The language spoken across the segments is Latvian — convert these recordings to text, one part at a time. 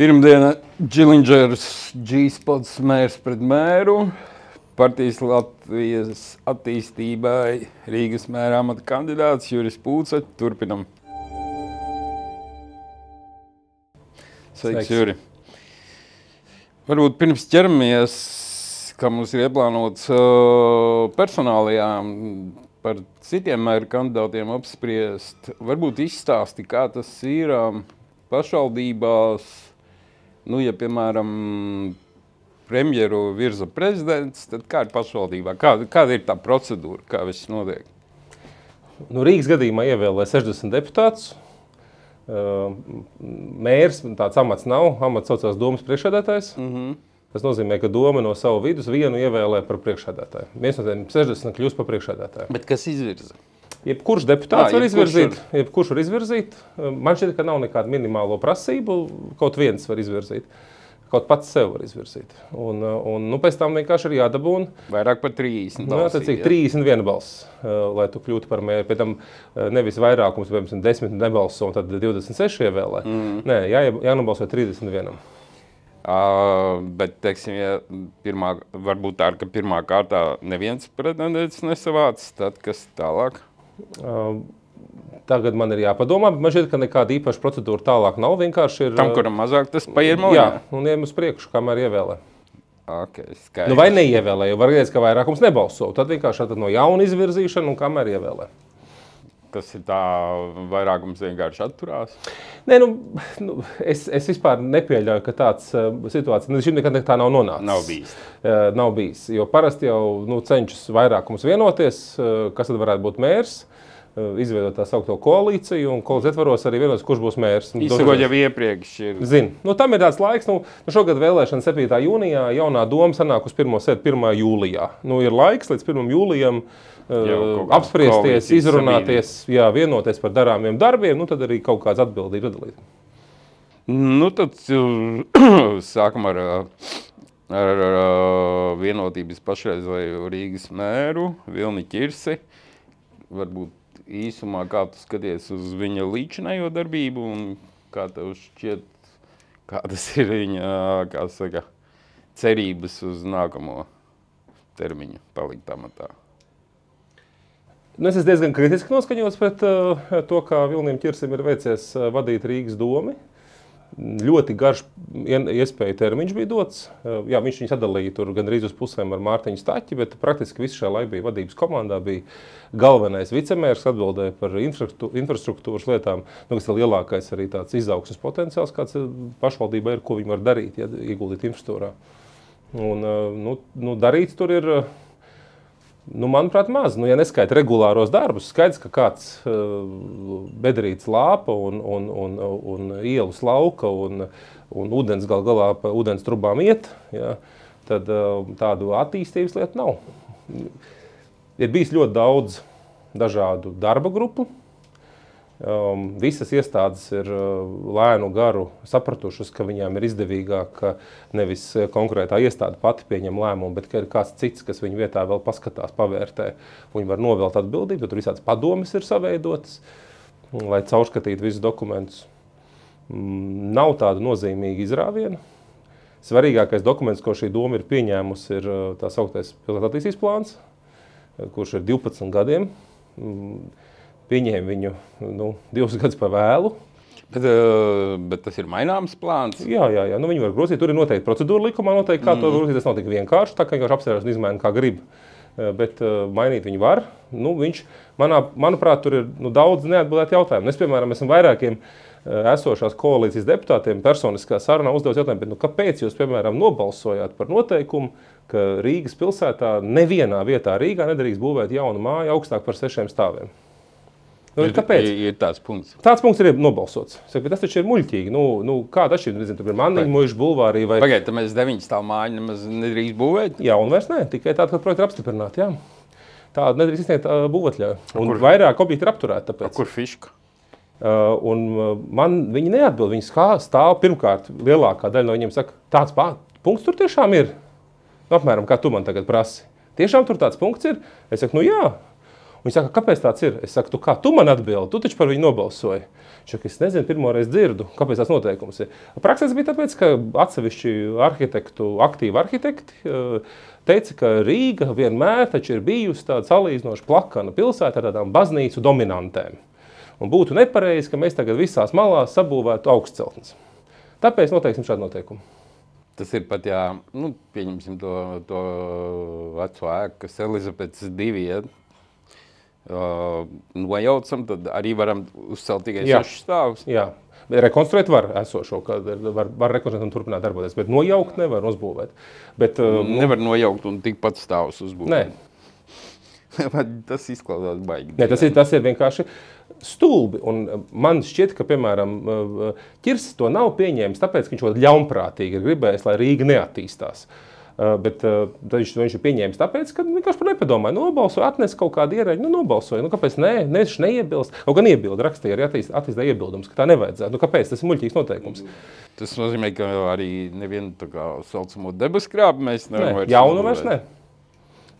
Pirmdiena Džilindžers G-spots mērs pret mēru. Partijas Latvijas attīstībai Rīgas mēra amata kandidāts Juris Pūce. Turpinam. Sveiks, Juri. Varbūt pirms ķeramies, kā mums ir ieplānots personālajām par citiem mēra kandidātiem apspriest, varbūt izstāsti, kā tas ir pašvaldībās, ja, piemēram, premjeru virza prezidents, tad kā ir pašvaldībā? Kāda ir tā procedūra? Kā viss notiek? Rīgas gadījumā ievēlē 60 deputātus. Mērs tāds amats nav. Amats saucās domas priekšsēdētājs. Tas nozīmē, ka doma no savu vidus vienu ievēlē par priekšsēdētāju. Viens no tiem 60 kļūst par priekšsēdētāju. Bet kas izvirza? Jebkurš deputāts var izvirzīt. Jebkurš var izvirzīt. Man šķiet, ka nav nekāda minimālo prasību. Kaut viens var izvirzīt. Kaut pats sev var izvirzīt. Un pēc tam vienkārši ir jādabūna. Vairāk par 30 balsī. 31 balss, lai tu kļūtu par mēru. Pēc tam nevis vairākums, piemēram, 10 nebalso un tad 26 ievēlē. Nē, jānobalso 31. Bet, teiksim, ja varbūt tā, ka pirmā kārtā neviens pretendents nesavāc, tad kas tālāk? Tagad man ir jāpadomā, bet man šķiet, ka nekāda īpaša procedūra tālāk nav. Vienkārši ir... Tam, kuram mazāk, tas paiet mojā? Jā, un ejam uz priekšu, kamēr ievēlē. Skaidrs. Vai neievēlē, jo var redzēt, ka vairākums nebalso. Tad vienkārši no jauna izvirzīšana un kamēr ievēlē. Tas ir tā, vairākums vienkārši atturās? Nē, es vispār nepieļauju, ka tāds situācija, šim nekad tā nav nonācis. Nav bijis. Jo parasti jau cenšas vairākums vienoties, kas tad varētu būt mērs, izveidot tā saukto koalīciju, un koalīcijas ietvaros arī vienoties, kurš būs mērs. Izsakot jau iepriekš ir. Zinu. Tam ir tāds laiks, šogad vēlēšana 7. jūnijā, jaunā doma sanāk uz pirmo sēdi 1. jūlijā. Ir laiks līdz 1. jūlijam apspriesties, izrunāties, vienoties par darāmiem darbiem, tad arī kaut kāds atbildība sadalīt. Tad sākam ar vienotības pašreizēju Rīgas mēru, Vilni Ķirsi. Varbūt īsumā, kā tu skaties uz viņa līdzinējo darbību un kā tev šķiet, kādas ir viņa, cerības uz nākamo termiņu palikt amatā? Es esmu diezgan kritiski noskaņots pret to, kā Vilnim Ķirsim ir veicies vadīt Rīgas domu. Ļoti garš iespēju termiņš bija dots. Jā, viņš viņu sadalīja tur gandrīz uz pusēm ar Mārtiņu Staķi, bet praktiski visu šajā laikā bija vadības komandā, bija galvenais vicemērs, atbildēja par infrastruktūras lietām, kas ir lielākais arī tāds izaugsmes potenciāls, kāds pašvaldībai ir, ko viņi var darīt, ja ieguldīt infrastruktūrā. Un darīts tur ir, manuprāt, maz. Ja neskaita regulāros darbus, skaidrs, ka kāds bedrītes lāpa un ielu slauka un ūdens galā pa ūdens trubām iet, tad tādu attīstības lietu nav. Ir bijis ļoti daudz dažādu darba grupu. Visas iestādes ir lēnu garu sapratušas, ka viņām ir izdevīgāk, ka nevis konkrētā iestāde pati pieņem lēmumu, bet ka ir kāds cits, kas viņu vietā vēl paskatās, pavērtē. Viņi var novelt atbildību, jo tur visādas padomes ir saveidotas, lai caurskatītu visus dokumentus. Nav tādu nozīmīgu izrāvienu. Svarīgākais dokuments, ko šī doma ir pieņēmusi, ir tā sauktais pilsētas attīstības plāns, kurš ir 12 gadiem. Pieņēma viņu 2 gadus pa vēlu. Bet tas ir maināms plāns? Jā. Viņi var grozīt. Tur ir noteikti procedūra likumā, noteikti kā to grozīt. Tas nav tik vienkārši, tā kā vienkārši apsvērās un izmaina kā grib. Bet mainīt viņu var. Viņš, manuprāt, tur ir daudz neatbildētu jautājumu. Es, piemēram, esmu vairākiem esošās koalīcijas deputātiem personiskā sarunā uzdevis jautājumu, bet kāpēc jūs, piemēram, nobalsojāt par noteikumu, ka Rīgas pilsētā nevienā vietā Rīgā nedrīkst būvēt jaunu māju augstāk par 6 stāviem? Kāpēc? Ir tāds punkts. Tāds punkts ir nobalsots. Bet tas taču ir muļķīgi. Kāda atšķirība? Nezinu, tur ir Manniņa muiža bulvārī vai... Pagaid, tad mēs 9 stāvu māju nemaz nedrīkst būvēt? Jā, un vairs ne. Tikai tāda, kad projekti ir apstiprināti, jā. Tāda nedrīkst izsniegt būvatļauju. Un vairāk objekti ir apturēti tāpēc. Kur fiška? Viņi neatbild. Viņi stāv pirmkārt. Lielākā daļa no viņiem saka, tāds punkts tur tiešām ir. Apmēram, kā tu man tagad prasi. Tiešām tur tāds punkts ir? Es saku, jā. Viņi saka, kāpēc tāds ir? Es saku, tu man atbildi, tu taču par viņu nobalsoji. Viņš saka, es nezinu, pirmoreiz dzirdu, kāpēc tās noteikums ir. Praksēs bija tāpēc, ka atsevišķi aktīvi arhitekti teica, ka Rīga vienmēr taču ir bijusi tāda salīdzinoši plakana pilsēta ar tādām baznīcu dominantēm. Un būtu nepareizi, ka mēs tagad visās malās sabūvētu augstceltnes. Tāpēc noteiksim šādu noteikumu. Tas ir pat, jā, pieņemsim to veco ēku, kas Elizabetes 2, ja, nojaucam, tad arī varam uzcelt tikai 6 stāvus. Jā, rekonstruēt var esošo, var rekonstruēt un turpināt darboties, bet nojaukt nevar uzbūvēt. Bet, nevar nojaukt un tikpat stāvus uzbūvēt. Nē. Tas izklausās baigi. Nē, tas ir vienkārši stulbi. Un man šķiet, ka, piemēram, Ķirsis to nav pieņēmis, tāpēc, ka viņš ļoti ļaunprātīgi ir gribējis, lai Rīga neattīstās. Bet viņš ir pieņēmis tāpēc, ka vienkārši par nepadomāju, nobalsoja, atnes kaut kādu ierēģi, nobalsoja. Kāpēc neiebilst? Kaut gan iebildi, rakstīja arī attīstīja iebildums, ka tā nevajadzētu. Kāpēc? Tas ir muļķīgs noteikums. Tas nozīmē, ka arī nevienu tā kā saucamo debeskrābu mēs nevaram vairs. Jaunu vairs ne.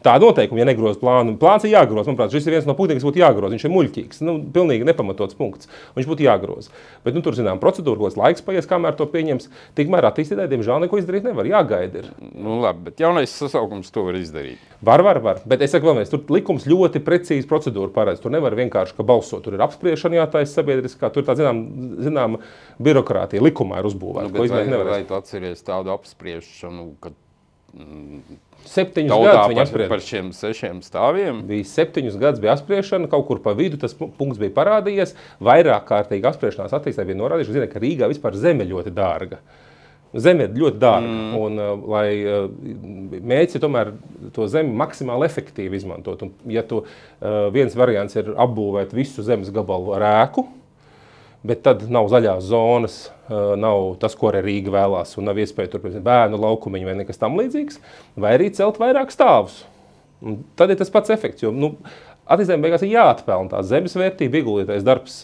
Tā noteikumi, ja negroz plānu. Plāns ir jāgroz. Manuprāt, šis ir viens no punktiem, kas būtu jāgroz. Viņš ir muļķīgs. Pilnīgi nepamatots punkts. Viņš būtu jāgroz. Bet tur, zinām, procedūra, kāds laiks paies, kamēr to pieņems. Tikmēr attīstītāji, diemžēl, neko izdarīt nevar. Jāgaida ir. Labi, bet jaunais sasaukums to var izdarīt. Var. Bet es saku vēlreiz, tur likums ļoti precīzi procedūru paredz. Tur nevar vienkārši, ka balsot. Tur ir apspriešana jātaisa sabiedriskā. Tur tā, zinām, birokrātija likumā ir uzbūvēta. Vai tu atceries tādu apspriešanu, kad 7 gadus viņi apsprieda par šiem 6 stāviem. Bija 7 gadus bija apspriešana, kaut kur pa vidu tas punkts bija parādījies. Vairāk kārtīgi apspriešanās attīstībai bija norādījuši, ka zina, ka Rīgā vispār zeme ļoti dārga. Zeme ir ļoti dārga, un lai mērķis ir tomēr to zemi maksimāli efektīvi izmantot. Un, ja tu viens variants ir apbūvēt visu zemes gabalu ar ēku, bet tad nav zaļās zonas, nav tas, ko arī Rīga vēlās, un nav iespēja tur bērnu laukumiņu vai nekas tam līdzīgs, vai arī celt vairāk stāvus. Un tad ir tas pats efekts, jo attīstībā beigās ir jāatpelna tā zemes vērtība, ieguldītais darbs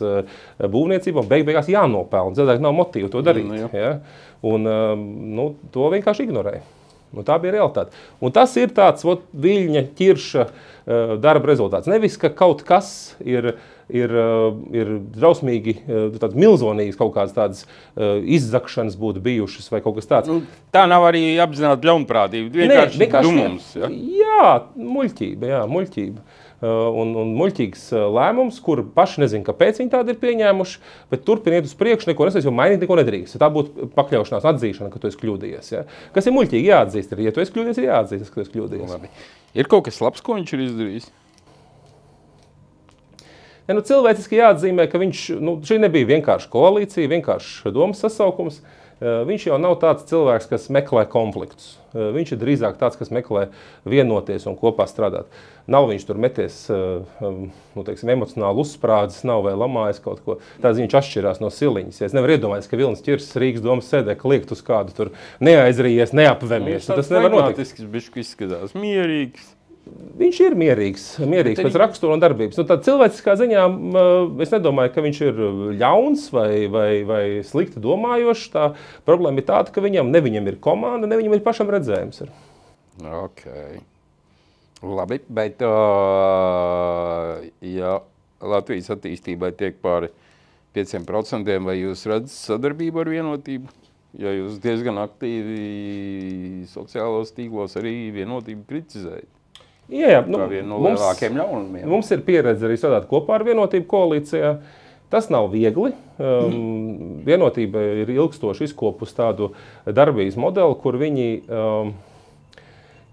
būvniecībā, beigās jānopelna, cilvēki nav motīvu to darīt. Ja? Un to vienkārši ignorēja. Tā bija realitāte. Un tas ir tāds Viļņa Ķirša darba rezultāts. Nevis, ka kaut kas ir drausmīgi, tāds milzonīgs kaut kādas tādas izzakšanas būtu bijušas vai kaut kas tāds. Tā nav arī apzināta ļaunprātība, vienkārši dumums. Ja? Jā, muļķība. Un muļķīgs lēmums, kur paši nezinu, kāpēc viņi tādi ir pieņēmuši, bet turpin iet uz priekšu, neko nesēs, jo mainīt neko nedrīkst. Tā būtu pakļaušanās atzīšana, ka tu esi kļūdījies. Ja? Kas ir muļķīgi jāatzīst. Ja tu esi kļūdījies, ir jāatzīst, ka tu esi kļūdījies. Labi. Ir kaut kas labs, ko viņš ir izdarījis? Cilvēciski jāatzīmē, ka šī nebija vienkārši koalīcija, vienkārši domas sasaukums. Viņš jau nav tāds cilvēks, kas meklē konfliktus. Viņš ir drīzāk tāds, kas meklē vienoties un kopā strādāt. Nav viņš tur meties emocionāli uzsprādzis, nav vai lamājis kaut ko. Tāds viņš atšķirās no siliņas. Es nevaru iedomāties, ka Vilnis Ķirsis Rīgas domas sēdē kliegt uz kādu tur neaizrījies, neapvemies. Tas nevar notikt. Bišķi izskatās mierīgs. Viņš ir mierīgs pēc rakstura un darbības. Tad cilvēciskā ziņā es nedomāju, ka viņš ir ļauns vai slikti domājošs. Tā problēma ir tāda, ka viņam ir komanda, ne viņam ir pašam redzējums. Ok. Labi, bet ja Latvijas attīstībai tiek pāri 5%, vai jūs redzat sadarbību ar Vienotību? Ja jūs diezgan aktīvi sociālos tīklos arī Vienotību kritizējat? Jā, kā vienu no lielākiem ļaunumiem. Mums ir pieredze arī strādāt kopā ar Vienotību koalīcijā. Tas nav viegli. Vienotība ir ilgstoši izkopusi tādu darbības modeli, kur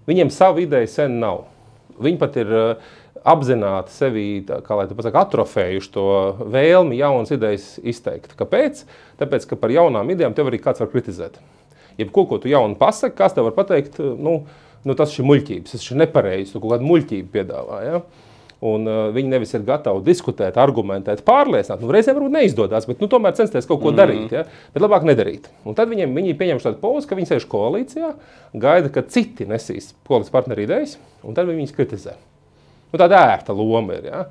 viņiem savu ideju sen nav. Viņi pat ir apzināti sevi, kā lai tu pasaka, atrofējuši to vēlmi jaunas idejas izteikt. Kāpēc? Tāpēc, ka par jaunām idejām tev arī kāds var kritizēt. Jebko, ko tu jaunu pasaki, kāds tev var pateikt, tas ir muļķības, tas ir nepareizi, tu kaut kādu muļķību piedāvā. Ja? Un viņi nevis ir gatavi diskutēt, argumentēt, pārliecināt. Reizēm varbūt neizdodas, bet tomēr censties kaut ko darīt, ja? Bet labāk nedarīt. Un tad viņi pieņem tādu pozu, ka viņi sēž koalīcijā, gaida, ka citi nesīs koalīcijas partneri idejas, un tad viņi viņus kritizē. Tāda ērta loma ir. Ja?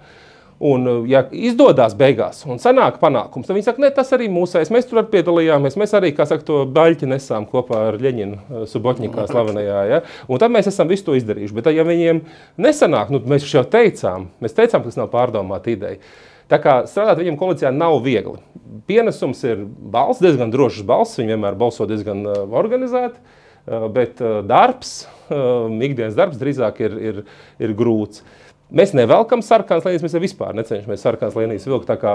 Un, ja izdodās beigās un sanāk panākums, tad viņi saka, ne, tas arī mūsējs, mēs tur piedalījāmies, mēs arī, kā saka, to baļķi nesām kopā ar Ļeņinu Subotņikā slavenajā, ja? Un tad mēs esam visu to izdarījuši. Bet, ja viņiem nesanāk, nu, mēs jau teicām, ka tas nav pārdomāta ideja. Tā kā strādāt viņam koalīcijā nav viegli. Pienesums ir balss, diezgan drošs balss, viņi vienmēr balso diezgan organizēti, bet darbs, ikdienas darbs drīzāk ir grūts. Mēs nevelkam sarkanas līnijas, mēs vispār necenšamies sarkanas līnijas vilkt, tā kā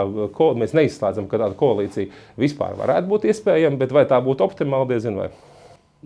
mēs neizslēdzam, ka tāda koalīcija vispār varētu būt iespējama, bet vai tā būtu optimāli, diezin vai.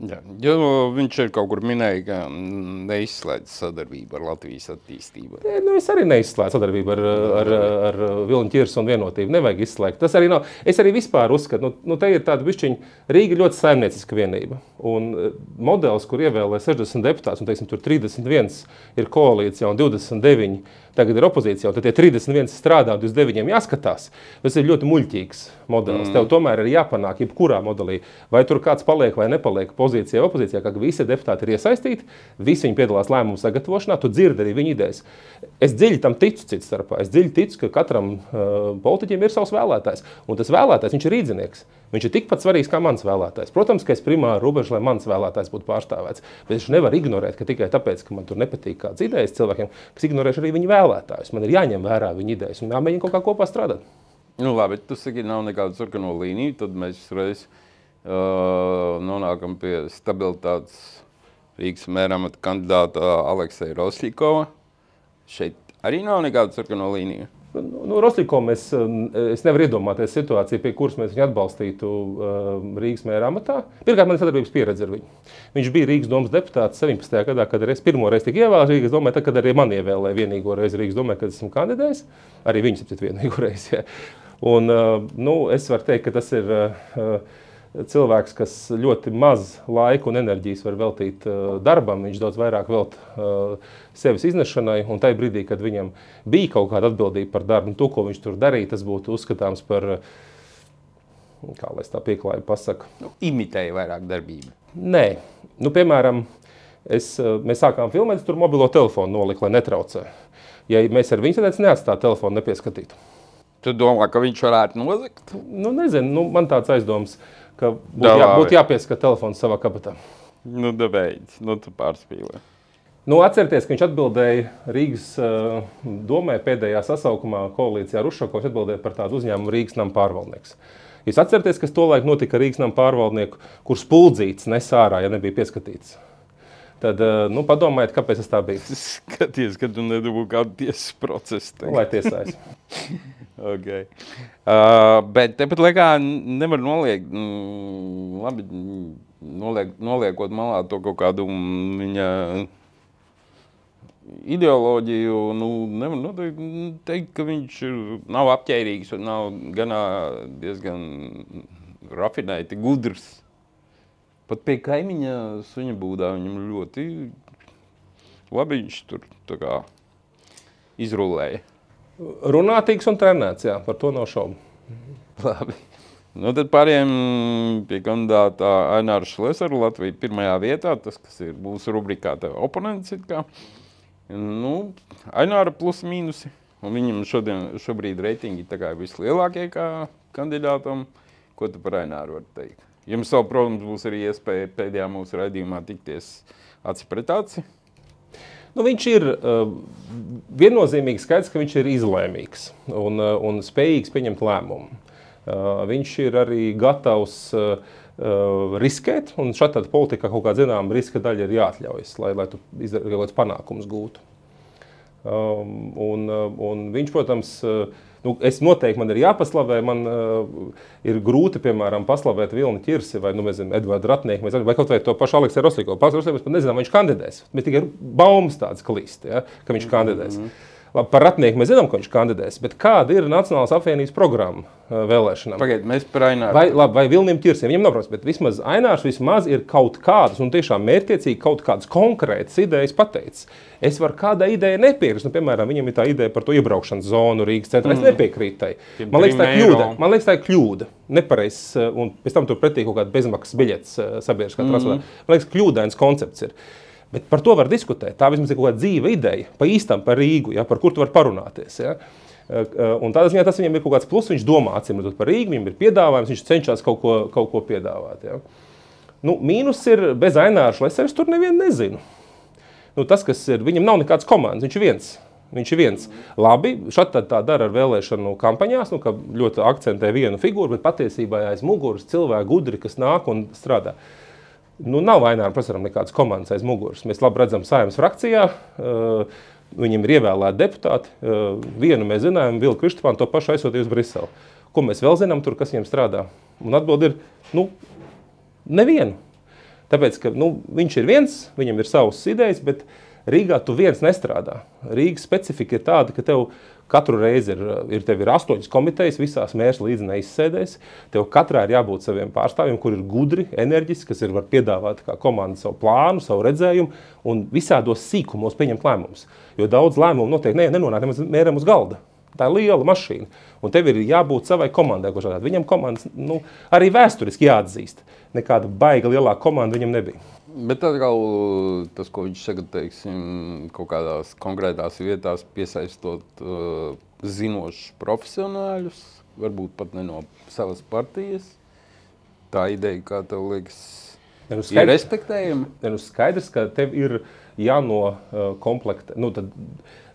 Jā, jo viņš ir kaut kur minēja, ka neizslēdz sadarbību ar Latvijas attīstību. Nu, es arī neizslēdzu sadarbību ar Vilni Ķirsu un Vienotību. Nevajag izslēgt. Tas arī nav. Es arī vispār uzskatu, nu te ir tāda bišķiņa, Rīga ļoti saimnieciska vienība. Un modelis, kur ievēlē 60 deputātus, un teiksim, tur 31 ir koalīcija un 29 tagad ir opozīcija, un tad tie 31 strādā, 29 jāskatās. Tas ir ļoti muļķīgs modelis. Tev tomēr ir jāpanāk jebkurā modelī, vai tur kāds paliek vai nepaliek pozīcijā, opozīcijā, ka visi deputāti ir iesaistīti, visi viņi piedalās lēmumu sagatavošanā, tu dzirdi arī viņa idejas. Es dziļi tam ticu cits starpā. Es dziļi ticu, ka katram politiķiem ir savs vēlētājs, un tas vēlētājs, viņš ir rīdzinieks. Viņš ir tikpat svarīgs kā mans vēlētājs. Protams, ka es primāri robežu, lai mans vēlētājs būtu pārstāvēts, bet es nevaru ignorēt, ka tikai tāpēc, ka man tur nepatīk kādas idejas cilvēkiem, kas ignorēšu arī viņu vēlētājus. Man ir jāņem vērā viņa idejas un jāmēģina kaut kā kopā strādāt. Nu labi, tu saki, nav nekāda sarkano līniju, tad mēs reiz nonākam pie stabilitātes Rīgas mēra amata kandidāta Alekseja Rosļikova. Šeit arī nav nekāda sarkano līniju. Nu, Rosļikovam es nevaru iedomāties situāciju, pie kuras mēs viņu atbalstītu Rīgas mēra amatā. Pirmkārt, man ir sadarbības pieredze ar viņu. Viņš bija Rīgas domas deputāts 17. gadā, kad es pirmo reizi tika ievēlēts Rīgas domē, tad, kad arī man ievēlēja vienīgo reizi Rīgas domē, kad esmu kandidējis. Arī viņš ir vienīgo reizi. Ja. Un, nu, es varu teikt, ka tas ir cilvēks, kas ļoti maz laika un enerģijas var veltīt darbam. Viņš daudz vairāk velt sevis iznešanai, un tajā brīdī, kad viņam bija kaut kāda atbildība par darbu, un to, ko viņš tur darīja, tas būtu uzskatāms par, kā lai es tā pieklājīgi pasaku. Nu, imitēja vairāk darbību. Nē. Nu, piemēram, mēs sākām filmēt, tur mobilo telefonu nolika, lai netraucē. Ja mēs ar viņu tad neatstātu telefonu nepieskatītu. Tu domā, ka viņš varētu nozagt? Nu, nezinu, nu, man tāds aizdoms, ka būtu jāpieskat telefons savā kabatā. Nu, beidz, nu tu pārspīlē. Nu, atcerieties, ka viņš atbildēja Rīgas domē pēdējā sasaukumā koalīcijā ar Ušakovs atbildēja par tādu uzņēmumu Rīgas nama pārvaldnieks. Jūs atcerieties, kas tolaik notika Rīgas nama pārvaldnieku, kur spuldzīts nes ārā, ja nebija pieskatīts. Tad, nu, padomājiet, kāpēc tas tā bija. Skaties, ka tu nedabū kādu tiesas procesu. Nu, lai tiesājas. Okay. Bet tepat laikā nevar noliekt, labi, noliekot malā to kaut kādu viņa ideoloģiju, nu, nevar noteikti teikt, ka viņš nav apķērīgs un nav diezgan rafinēti, gudrs. Pat pie kaimiņa suņa būdā viņam ļoti labi viņš tur tā kā izrullēja. Runātīgs un trenēts, jā, par to nav šaubu. Labi. Nu, tad pārējiem pie kandidāta Aināra Šlesaru, Latvija pirmajā vietā, tas, kas ir mūsu rubrikā oponents it kā. Nu, Aināra plus mīnusi, un viņam šobrīd reitingi tā kā vislielākie kā kandidātam. Ko tu par Aināru vari teikt? Jums vēl, protams, būs arī iespēja pēdējā mūsu raidījumā tikties aci pret aci. Nu, viņš ir viennozīmīgi skaidrs, ka viņš ir izlēmīgs un spējīgs pieņemt lēmumu. Viņš ir arī gatavs riskēt, un šādā politikā kaut kāda zināma riska daļa ir jāatļaujas, lai tu izdarītu panākumus gūtu. Un viņš, protams, nu, man ir jāpaslavē, man ir grūti, piemēram, paslavēt Vilni Ķirsi vai, nu, nezinu, Edvardu Ratnieku, vai kaut vai to pašu Alekseju Rosļikovu. Mēs pat nezinām, vai viņš kandidēs. Mēs tikai baumas tāds klīst, ja, ka viņš kandidēs. Labi, par Ratnieku mēs zinām, ka viņš kandidēs, bet kāda ir Nacionālās apvienības programma vēlēšanām? Pagaid, mēs par Aināru. Vai Vilnim Ķirsim, viņam nav protams, bet vismaz Ainārs vismaz ir kaut kādas, un tiešām mērķiecīgi kaut kādas konkrētas idejas pateicis. Es varu kādai idejai nepiekrist. Nu, piemēram, viņam ir tā ideja par to iebraukšanas zonu Rīgas centrā. Es nepiekrītu tai. Man liekas, tā ir kļūda. Nepareizs, un pēc tam tur pretī kaut kāda bezmaksas biļetes sabiedriskā transportā. Man liekas, kļūdains koncepts ir. Bet par to var diskutēt. Tā vismaz ir kaut kāda dzīva ideja, pa īstam par Rīgu, ja, par kur tu var parunāties. Ja. Un tādā ziņā tas viņam ir kaut kāds plus, viņš domā acīmredzot par Rīgu, viņam ir piedāvājums, viņš cenšas kaut ko piedāvāt. Ja. Nu, mīnus ir bez Aināra Šlesera, es tur nevienu nezinu. Nu, tas, kas ir, viņam nav nekāds komandas, viņš ir viens. Labi, šad tā dara ar vēlēšanu kampaņās, nu, ka ļoti akcentē vienu figūru, bet patiesībā aiz muguras cilvēki gudri, kas nāk un strādā. Nu, nav Aināram Šleseram nekādas komandas aiz muguras. Mēs labi redzam Saeimas frakcijā, viņam ir ievēlēti deputāti. Vienu mēs zinājām, Vilu Krištopānu, to pašu aizsūtīja uz Briseli. Ko mēs vēl zinām tur, kas viņam strādā? Un atbild ir, nu, nevienu. Tāpēc, ka viņš ir viens, viņam ir savas idejas, bet Rīgā tu viens nestrādā. Rīgas specifika ir tāda, ka tev katru reizi tev ir 8 komitejas, visās mērs līdzi neizsēdēs. Tev katrā ir jābūt saviem pārstāvjiem, kur ir gudri, enerģiski, kas var piedāvāt kā komanda savu plānu, savu redzējumu un visādos sīkumos pieņemt lēmumus. Jo daudz lēmumu noteikti nenonāk nemaz mēram uz galda. Tā ir liela mašīna. Un tev ir jābūt savai komandai, ko šādāt. Viņam komandas arī vēsturiski jāatzīst. Nekāda baiga lielā komanda viņam nebija. Bet atkal tas, ko viņš saka, teiksim, kaut kādās konkrētās vietās piesaistot zinošus profesionāļus, varbūt pat ne no savas partijas, tā ideja, kā tev liekas, ir respektējama? Skaidrs, ka tev ir jānokomplektē. Tad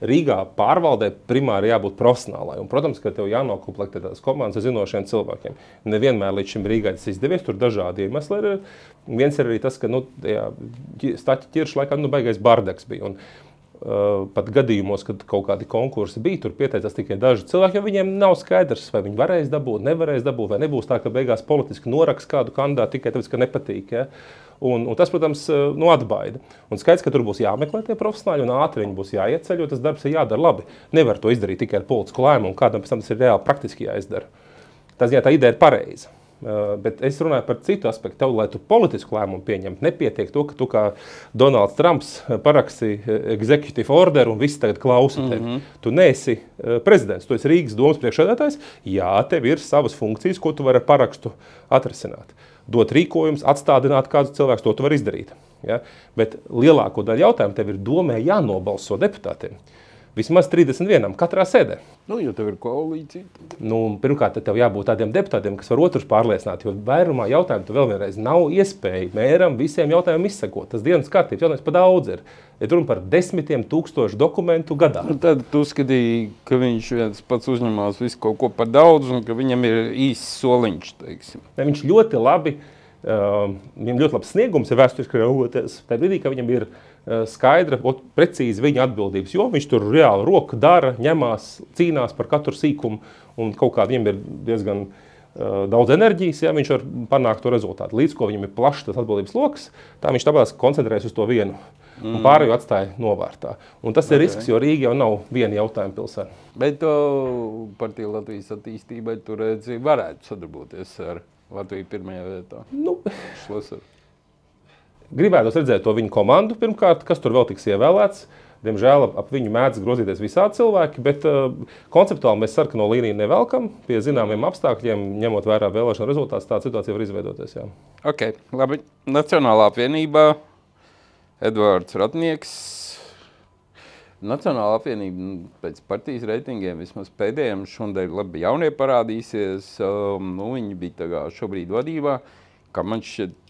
Rīgā pārvaldē primāri jābūt profesionālai. Un, protams, ka tev jānokomplektē tās komandas ar zinošiem cilvēkiem. Nevienmēr līdz šim Rīgai tas izdevies, tur dažādi iemesli ir. Viens ir arī tas, ka Staķa ķirša laikā baigais bardaks bija. Un, pat gadījumos, kad kaut kādi konkursi bija, tur pieteicās tikai daži cilvēki, jo viņiem nav skaidrs, vai viņi varēs dabūt, nevarēs dabūt, vai nebūs tā, ka beigās politiski noraks kādu kandidātu tikai tāpēc, ka nepatīk. Ja? Un tas, protams, atbaida. Un skaidrs, ka tur būs jāmeklē tie profesionāļi un ātri viņi būs jāieceļ, jo tas darbs ir jādara labi. Nevar to izdarīt tikai ar politisku lēmumu, kādam pēc tam tas ir reāli praktiski jāizdara. Tā ideja ir pareiza. Bet es runāju par citu aspektu. Tev, lai tu politisku lēmumu pieņemtu, nepietiek to, ka tu kā Donalds Trumps paraksti executive order un visi tagad klausa tevi. Tu neesi prezidents, tu esi Rīgas domas priekšsēdētājs. Jā, tev ir savas funkcijas, ko tu vari ar parakstu atrisināt. Dot rīkojums, atstādināt kādu cilvēku, to tu vari izdarīt. Ja? Bet lielāko daļu jautājumu tev ir domē jānobalso deputātiem. Vismaz 31 katrā sēdē. Jo tev ir koalīcija. Pirmkārt, tev jābūt tādiem deputātiem, kas var otrus pārliecināt, jo vairumā jautājumu tu vēl vienreiz nav iespēja mēram visiem jautājumiem izsekot. Tas dienas kārtības jautājums pa daudz ir. Ir runa par 10 000 dokumentu gadā. Tad tu skatīji, ka viņš viens pats uzņemās visu kaut ko par daudz un ka viņam ir īsts soliņš, teiksim. Viņš ļoti labi, viņam ļoti labs sniegums ir vēsturiski raugoties. Tā brīdī, ka viņam ir skaidra, precīzi viņa atbildības, jo viņš tur reāli roku dara, ņemās, cīnās par katru sīkumu un kaut kā viņam ir diezgan daudz enerģijas, ja viņš var panākt to rezultātu. Līdz ko viņam ir plašs tas atbildības loks, tā viņš tāpēc koncentrēs uz to vienu un pārējo atstāja novārtā. Un tas ir risks, jo Rīga jau nav viena jautājuma pilsēta. Bet partija Latvijas attīstībai tur redzi varētu sadarboties ar Latviju pirmajā vietā. Šleseru. Gribētu redzēt to viņu komandu pirmkārt, kas tur vēl tiks ievēlēts. Diemžēl ap viņu mēdz grozīties visādi cilvēki, bet konceptuāli mēs sarkano līniju nevelkam. Pie zināmiem apstākļiem, ņemot vērā vēlēšanu rezultātus, tāda situācija var izveidoties. Jā. Ok, labi. Nacionālā apvienībā Edvards Ratnieks. Nacionālā apvienība pēc partijas reitingiem vismaz pēdējiem šodien labi jaunie parādīsies. Viņi bija tā kā šobrīd vadībā, kā man šķiet,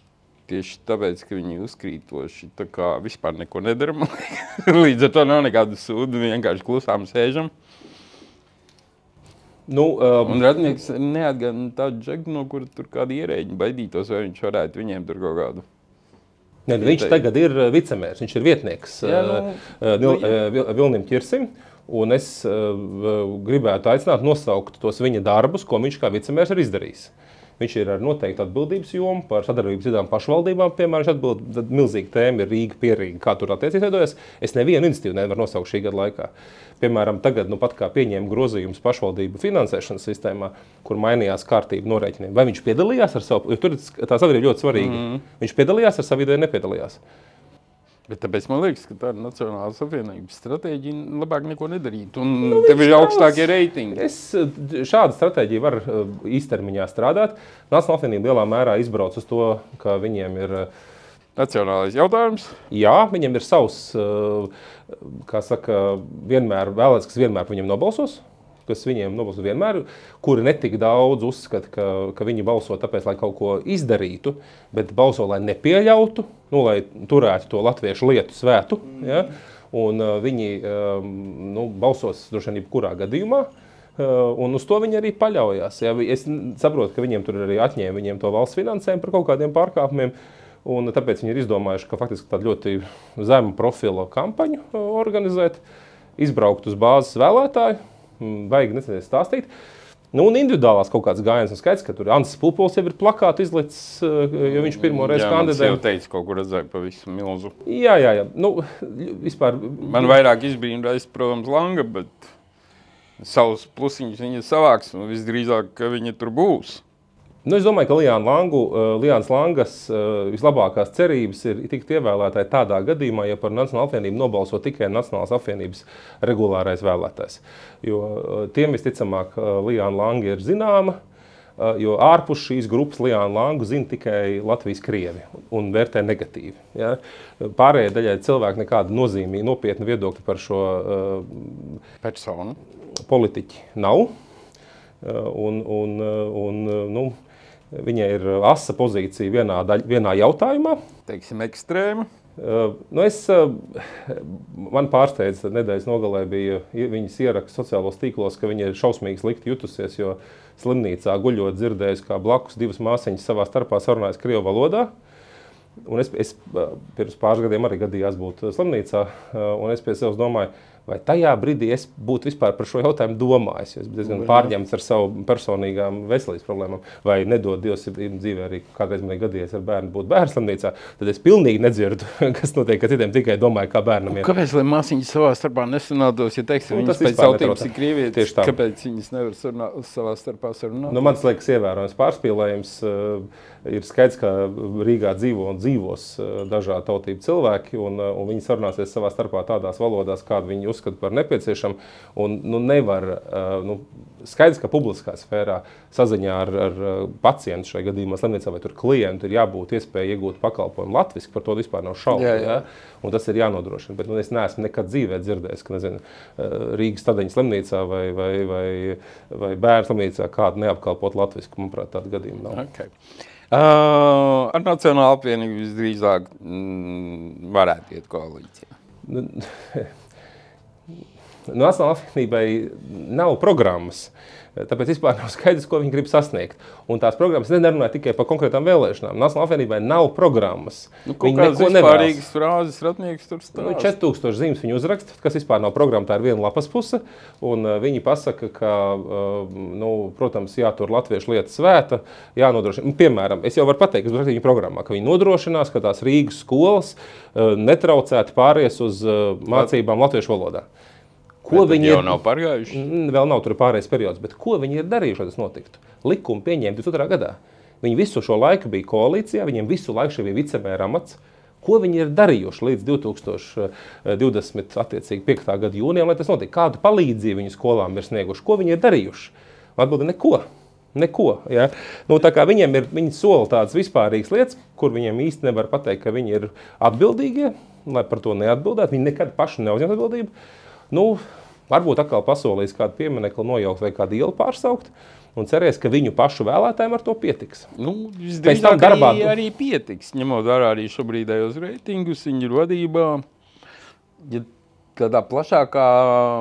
tieši tāpēc, ka viņi uzkrītoši tā kā vispār neko nedara. Līdz ar to nav nekādu sūdu, vienkārši klusām sēžam. Un Ratnieks neatgādina tādu džeku, no kura tur kādi ierēģi baidītos, vai viņš varētu viņiem tur kaut kādu. Viņš tagad ir vicemērs, viņš ir vietnieks Vilnim Ķirsim. Un es gribētu aicināt nosaukt tos viņa darbus, ko viņš kā vicemērs ir izdarījis. Viņš ir ar noteiktu atbildības jomu par sadarbības citām pašvaldībām. Piemēram, viņš atbild milzīga tēma ir Rīga pie Rīga. Kā tur attiecības veidojas? Es nevienu iniciatīvu nevaru nosaukt šī gada laikā. Piemēram, tagad pat kā pieņēma grozījums pašvaldību finansēšanas sistēmā, kur mainījās kārtība norēķiniem. Vai viņš piedalījās ar savu, jo tur tā sadarbība ļoti svarīga. Viņš piedalījās ar savu ideju, nepiedalījās. Bet tāpēc man liekas, ka tā ir Nacionālās apvienības stratēģija labāk neko nedarīt. Un tev ir augstākie reitingi. Šāda stratēģija var īstermiņā strādāt. Nacionālā apvienība lielā mērā izbrauc uz to, ka viņiem ir nacionālais jautājums. Jā, viņiem ir savs, kā saka, vienmēr vēlēts, kas vienmēr par viņiem nobalsos. kas viņiem nobalso vienmēr, kuri netik daudz uzskata, ka viņi balso tāpēc, lai kaut ko izdarītu, bet balso, lai nepieļautu, lai turētu to latviešu lietu svētu. Ja? Un viņi balsos droši vien jebkurā gadījumā. Un uz to viņi arī paļaujās. Ja? Es saprotu, ka viņiem tur arī atņēma viņiem to valsts finansējumu par kaut kādiem pārkāpumiem, un tāpēc viņi ir izdomājuši, ka faktiski tādu ļoti zemu profilu kampaņu organizēt, izbraukt uz bāzes vēlētāju, vajag stāstīt. Un individuālās kaut kāds gājiens, un skaidrs, ka tur Ansis Pupols jau ir plakātu izlicis, jo viņš pirmo reizi kandidēja. Jā, man jau teica, kaut kur redzēju pa visu milzu. Jā. Vispār... Man vairāk izbrīnījās, protams, Langa, bet savus plusiņus viņa savāks, un visdrīzāk, ka viņa tur būs. Es domāju, ka Liānas Langas vislabākās cerības ir tikt ievēlētāji tādā gadījumā, ja par Nacionālo apvienību nobalso tikai Nacionālās apvienības regulārais vēlētājs. Jo tiem visticamāk Liāna Langa ir zināma, jo ārpus šīs grupas Liānu Langu zina tikai Latvijas krievi un vērtē negatīvi. Ja? Pārējai daļai cilvēki nekāda nozīmīga, nopietna viedokļa par šo personu politiķi nav. Viņai ir asa pozīcija vienā jautājumā. Teiksim, ekstrēma. Man pārsteidza, nedēļas nogalē bija viņas ieraksts sociālos tīklos, ka viņa ir šausmīgi slikti jutusies, jo slimnīcā guļot dzirdējusi, kā blakus divas māsiņas savā starpā sarunājas krievu valodā. Un es pirms pāris gadiem arī gadījās būt slimnīcā, un es pie sevis domāju, vai tajā brīdī es būtu vispār par šo jautājumu domājis, jo es biju diezgan pārņemts ar savu personīgām veselības problēmām, vai nedod Dievs dzīvē arī kādreiz man gadījies ar bērnu būt bērnu slimnīcā, tad es pilnīgi nedzirdu, kas notiek, ka citiem tikai domāju, kā bērnam ir. Kāpēc, lai māsiņas savā starpā nesanātos, ja teiksim, viņas pēc tautības ir krievietis, kāpēc viņas nevar savā starpā sarunāt? Man liekas, ievērojams pārspīlējums. Ir skaidrs, ka Rīgā dzīvos dažādu tautību cilvēki, un viņi sarunāsies savā starpā tādās valodās, kādu viņi uzskata par nepieciešamu. Un nevar, skaidrs, ka publiskā sfērā saziņā ar pacientu šajā gadījumā slimnīcā vai tur klientu ir jābūt iespēja iegūt pakalpojumu latviski, par to vispār nav šaubu. Ja? Un tas ir jānodrošina. Bet es neesmu nekad dzīvē dzirdējis, ka Rīgas Stadeņa slimnīcā vai bērnu slimnīcā kādu neapkalpot latviski. Manuprāt, tāda gadījuma nav. Okay. Ar Nacionālo apvienību visdrīzāk varētu iet koalīcijā. Nacionālajai apvienībai nav programmas, tāpēc vispār nav skaidrs, ko viņi grib sasniegt. Un tās programmas nerunāja tikai par konkrētām vēlēšanām. Nacionālajai apvienībai nav programmas. Kaut kādas vispārīgas frāzes ratnieks tur stāsta. 4000 zīmes viņi uzraksta, kas vispār nav programma, tā ir viena lapas puse. Un viņi pasaka, ka, protams, jātur latviešu lieta svēta, jānodrošina. Piemēram, es jau varu pateikt, kas būs viņa programmā, ka viņi nodrošinās, ka tās Rīgas skolas netraucēti pāries uz mācībām latviešu valodā. Ko viņi jau nav pārgājuši? Vēl nav tur pārējais periods, bet ko viņi ir darījuši, lai tas notiktu? Likumu pieņēma 2002. gadā. Viņi visu šo laiku bija koalīcijā, viņiem visu laiku šeit bija vicemēra amats. Ko viņi ir darījuši līdz 2025. gada jūnijam, lai tas notiktu? Kādu palīdzību viņu skolām ir snieguši? Ko viņi ir darījuši? Atbildi neko. Neko. Ja? Tā kā viņi sola tādas vispārīgas lietas, kur viņiem īsti nevar pateikt, ka viņi ir atbildīgie, lai par to neatbildētu. Viņi nekad paši neuzņem atbildību. Varbūt atkal pasolīs kādu pieminekli nojaukt vai kādu ielu pārsaukt un cerēs, ka viņu pašu vēlētājiem ar to pietiks. Visdrīzāk arī pietiks, ņemot vērā arī šobrīdējos reitingus, viņi ir vadībā. Ja tādā plašākā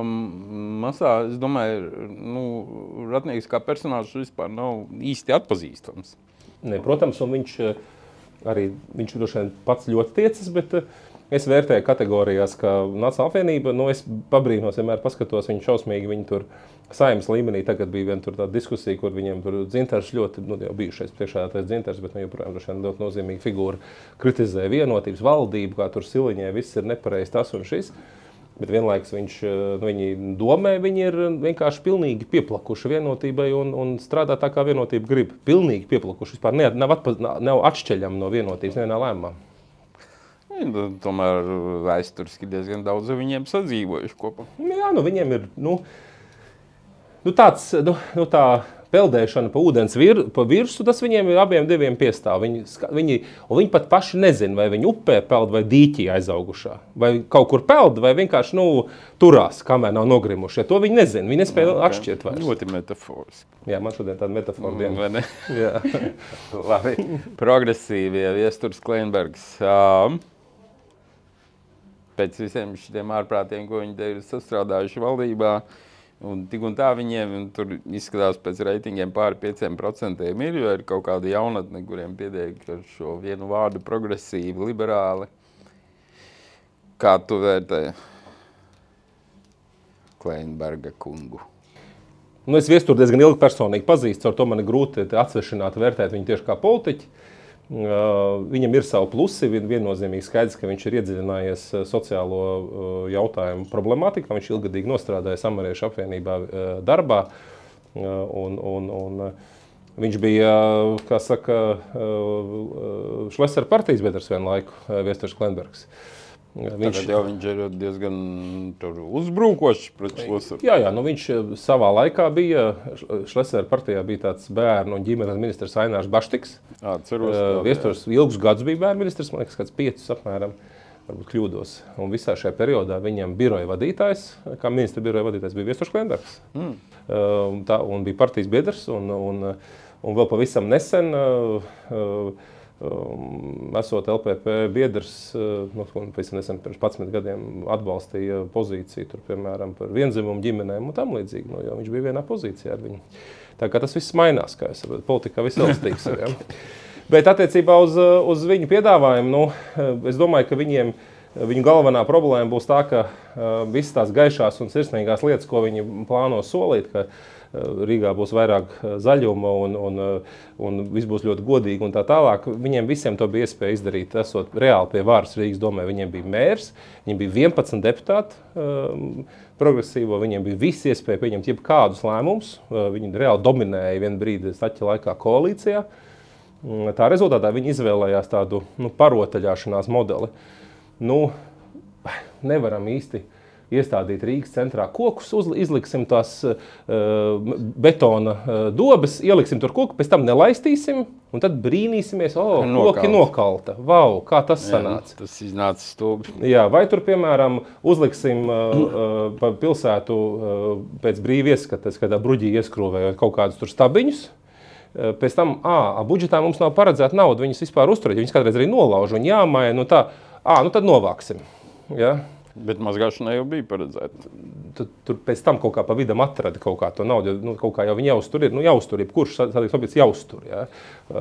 masā, es domāju, ratnieks kā personāžs vispār nav īsti atpazīstams. Protams, un viņš droši vien pats ļoti tiecas, bet es vērtēju kategorijās, ka Nacionālā apvienība, es pabrīnos, vienmēr paskatos viņu šausmīgi, viņi tur saimnes līmenī, tagad bija viena tur tāda diskusija, kur viņiem tur Dzintars ļoti, jau bijušais priekšsēdētājs Dzintars, bet joprojām droši vien ļoti nozīmīga figūra, kritizē vienotības valdību, kā tur Siliņai viss ir nepareizi tas un šis. Bet vienlaikus viņi domē, viņi ir vienkārši pilnīgi pieplakuši vienotībai un strādā tā, kā vienotība grib. Pilnīgi pieplakuši, vispār nav atšķeļami no vienotības nevienā lēmumā. Tomēr vēsturiski diezgan daudz viņiem sadzīvojuši kopā. Jā, viņiem ir, tā peldēšana pa ūdens pa virsu, tas viņiem abiem diviem piestāv. Viņi pat paši nezin, vai viņi upē peld vai dīķī aizaugušā. Vai kaut kur peld, vai vienkārši turās, kamēr nav nogrimuši. Ja to viņi nezin, viņi nespēja atšķirt vairs. Ļoti metaforiski. Jā, man šodien tāda metafora diena. Vai ne? Jā. Labi. Progresīvie Viesturs Kleinbergs. Pēc visiem šitiem ārprātiem, ko viņi te ir sastrādājuši valdībā, un tik un tā viņiem tur izskatās pēc reitingiem pāri 5% ir, jo ir kaut kādi jaunatni, kuriem pietiek ar šo vienu vārdu progresīvi, liberāli. Kā tu vērtē Kleinberga kungu? Es Viesturu diezgan ilgi personīgi pazīstu, ar to man ir grūti atsvešināt, vērtēt viņu tieši kā politiķi. Viņam ir savu plusi, viennozīmīgi skaidrs, ka viņš ir iedziļinājies sociālo jautājumu problemātikā. Viņš ilgadīgi nostrādājis Amariešu apvienībā darbā. Un viņš bija, kā saka, Šlesera partijas biedrs vienu laiku, Viesturs Kleinbergs. Tagad jau viņš ir diezgan uzbrukošs pret Šleseru. Jā, viņš savā laikā bija, Šlesera partijā bija tāds bērnu un ģimenes ministrs Ainārs Baštiks. Viesturs ilgus gadus bija bērnu ministrs, man liekas, kāds 5 apmēram, varbūt kļūdos. Un visā šajā periodā viņam biroja vadītājs, kā ministra biroja vadītājs, bija Viesturs Kleinbergs. Un bija partijas biedrs, un vēl pavisam nesen, esot LPP biedrs, pēc nesen pirms 11 gadiem atbalstīja pozīciju, tur, piemēram, par vienzimumu ģimenēm un tam līdzīgi, jo viņš bija vienā pozīcijā ar viņu. Tā kā tas viss mainās, kā es saprotu, politikā viss elastīgs ir. Ja? Bet attiecībā uz viņu piedāvājumu, es domāju, ka viņu galvenā problēma būs tā, ka visas tās gaišās un sirsnīgās lietas, ko viņi plāno solīt, ka Rīgā būs vairāk zaļuma un viss būs ļoti godīgi un tā tālāk. Viņiem visiem to bija iespēja izdarīt, esot reāli pie varas Rīgas domē. Viņiem bija mērs, viņiem bija 11 deputāti progresīvo, viņiem bija visi iespēja pieņemt jebkādus lēmumus. Viņi reāli dominēja vienu brīdi Staķa laikā koalīcijā. Tā rezultātā viņi izvēlējās tādu parotaļāšanās modeli. Nevaram īsti iestādīt Rīgas centrā kokus, izliksim tās betona dobes, ieliksim tur koku, pēc tam nelaistīsim, un tad brīnīsimies, koki nokalta. Vau, kā tas sanāca? Tas iznāca stulbi. Jā, vai tur, piemēram, uzliksim pa pilsētu pēc brīvi ieskatas, kad bruģī ieskrūvējot kaut kādus tur stabiņus, pēc tam, budžetā mums nav paredzēta nauda, viņas vispār uzturēt, viņas kādreiz arī nolauž un jāmaina, tad novāksim. Ja? Bet mazgāšanai jau bija paredzēta. Tur pēc tam kaut kā pa vidam atrada kaut kā to naudu, kaut kā jau viņi jāuztur ir, jāuztur, kurš sadarbības objekts jāuztur, ja,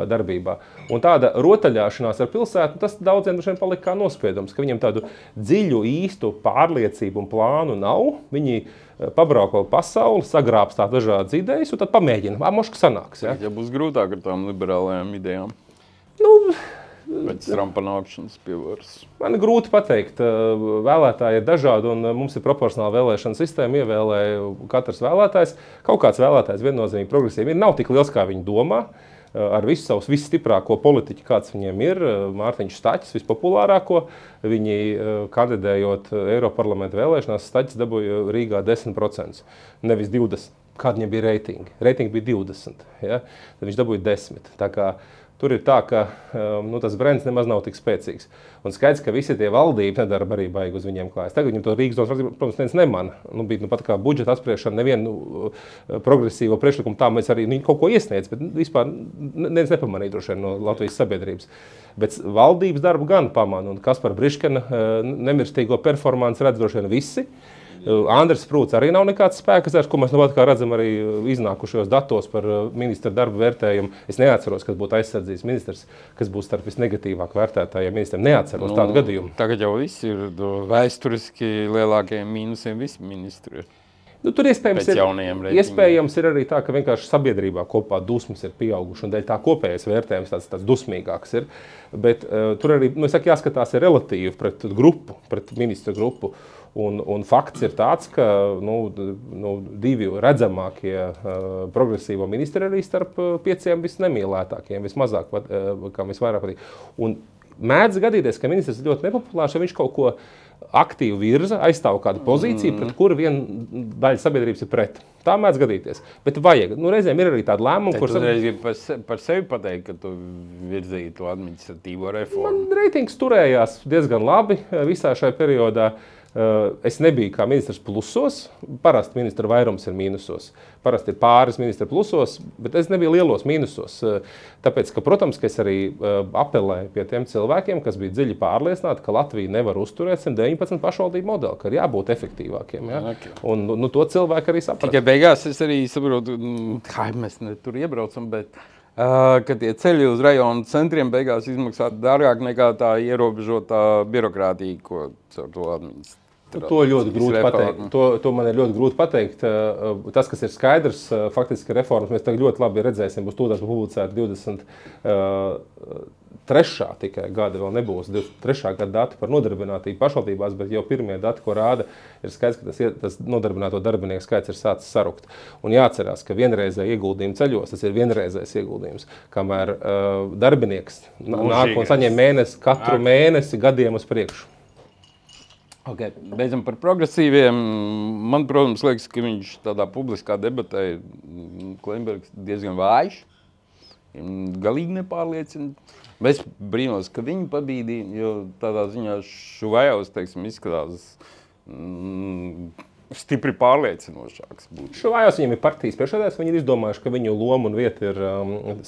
darbībā. Un tāda rotaļāšanās ar pilsētu, tas daudziem droši vien palika kā nospiedums, ka viņiem tādu dziļu, īstu pārliecību un plānu nav. Viņi pabrauko pasauli, sagrābstā dažādas idejas un tad pamēģina, moška sanāks. Ja. Ja būs grūtāk ar tām liberālajām idejām. Pēc Trumpa nākšanas pie varas. Man ir grūti pateikt. Vēlētāji ir dažādi un mums ir proporcionāla vēlēšana sistēma. Ievēlē katrs vēlētājs. Kaut kāds vēlētājs viennozīmīgi progresīvi ir. Nav tik liels, kā viņi domā. Ar visu savus visstiprāko politiķu, kāds viņiem ir. Mārtiņš Staķis, vispopulārāko. Viņi kandidējot Eiroparlamenta vēlēšanās, Staķis dabūja Rīgā 10%, nevis 20%. Kāda viņam bija reitingi? Reitingi bija 20%. Ja? Tad viņš dabūja 10%. Tā kā tur ir tā, ka tas brands nemaz nav tik spēcīgs. Un skaidrs, ka visi tie valdība nedarba arī baigi uz viņiem klājas. Tagad viņam to Rīgas domas, protams, neviens nemana. Bija pat kā budžeta apspriešana, nevienu progresīvo priekšlikumu tā mēs arī kaut ko iesniedz, bet vispār neviens nepamanīja droši vien no Latvijas sabiedrības. Bet valdības darbu gan pamana, un Kaspara Briškena nemirstīgo performanci redz droši vien visi. Andris Sprūts arī nav nekāds spēkazars, ko mēs nu pat kā redzam arī iznākušajos datos par ministra darbu vērtējumu. Es neatceros, kas būtu aizsardzības ministrs, kas būs starp visnegatīvāk vērtētājiem ministriem. Neatceros tādu gadījumu. Tagad jau visi ir vēsturiski lielākajiem mīnusiem visi ministri. Tur iespējams ir arī tā, ka vienkārši sabiedrībā kopā dusmas ir pieauguši un dēļ tā kopējais vērtējums tāds dusmīgāks ir. Bet tur arī, jāskatās ir relatīvi pret grupu, pret ministra grupu. Un fakts ir tāds, ka divi redzamākie progresīvo ministri arī starp 5 visnemīlētākiem, vismazāk, kā visvairāk patīk. Un mēdz gadīties, ka ministrs ir ļoti nepopulārs, ja viņš kaut ko aktīvi virza, aizstāv kādu pozīciju, pret kuru viena daļa sabiedrības ir pret. Tā mēdz gadīties. Bet vajag. Reizēm ir arī tāda lēmuma, kur... Tu reiz par sevi pateikt, ka tu virzīji to administratīvo reformu. Man reitings turējās diezgan labi visā šajā periodā. Es nebiju kā ministrs plusos, parasti ministra vairums ir mīnusos. Parasti ir pāris ministra plusos, bet es nebiju lielos mīnusos. Tāpēc, ka, protams, ka es arī apelēju pie tiem cilvēkiem, kas bija dziļi pārliecināti, ka Latvija nevar uzturēt 119 pašvaldību modeli, ka ir jābūt efektīvākiem. Ja? Okay. Un to cilvēku arī saprata. Tikai beigās es arī saprotu, kā mēs tur iebraucam, bet... ka tie ceļi uz rajonu centriem beigās izmaksā dārgāk nekā tā ierobežotā birokrātija, ko caur to administrēt. To ļoti grūti pateikt. To man ir ļoti grūti pateikt. Tas, kas ir skaidrs, faktiski reformas, mēs tagad ļoti labi redzēsim, būs tūlīt publicēta 23. tikai gada, vēl nebūs 23. gada dati par nodarbinātību pašvaldībās, bet jau pirmie dati, ko rāda, ir skaidrs, ka tas nodarbināto darbinieku skaits ir sācis sarukt. Un jāatcerās, ka vienreizēji ieguldījumi ceļos, tas ir vienreizējs ieguldījums, kamēr darbinieks nāk un saņem mēnesi, katru mēnesi gadiem uz priekšu. Okay. Beidzam par progresīviem. Man, protams, liekas, ka viņš tādā publiskā debatē Klimbergs diezgan vājš. Galīgi nepārliecina. Es brīnos, ka viņu pabīdīja, jo tādā ziņā Šuvajovs, teiksim, izskatās stipri pārliecinošāks. Šuvajovs viņam ir partijas priekšsēdētājs, viņi ir izdomājuši, ka viņu loma un vieta ir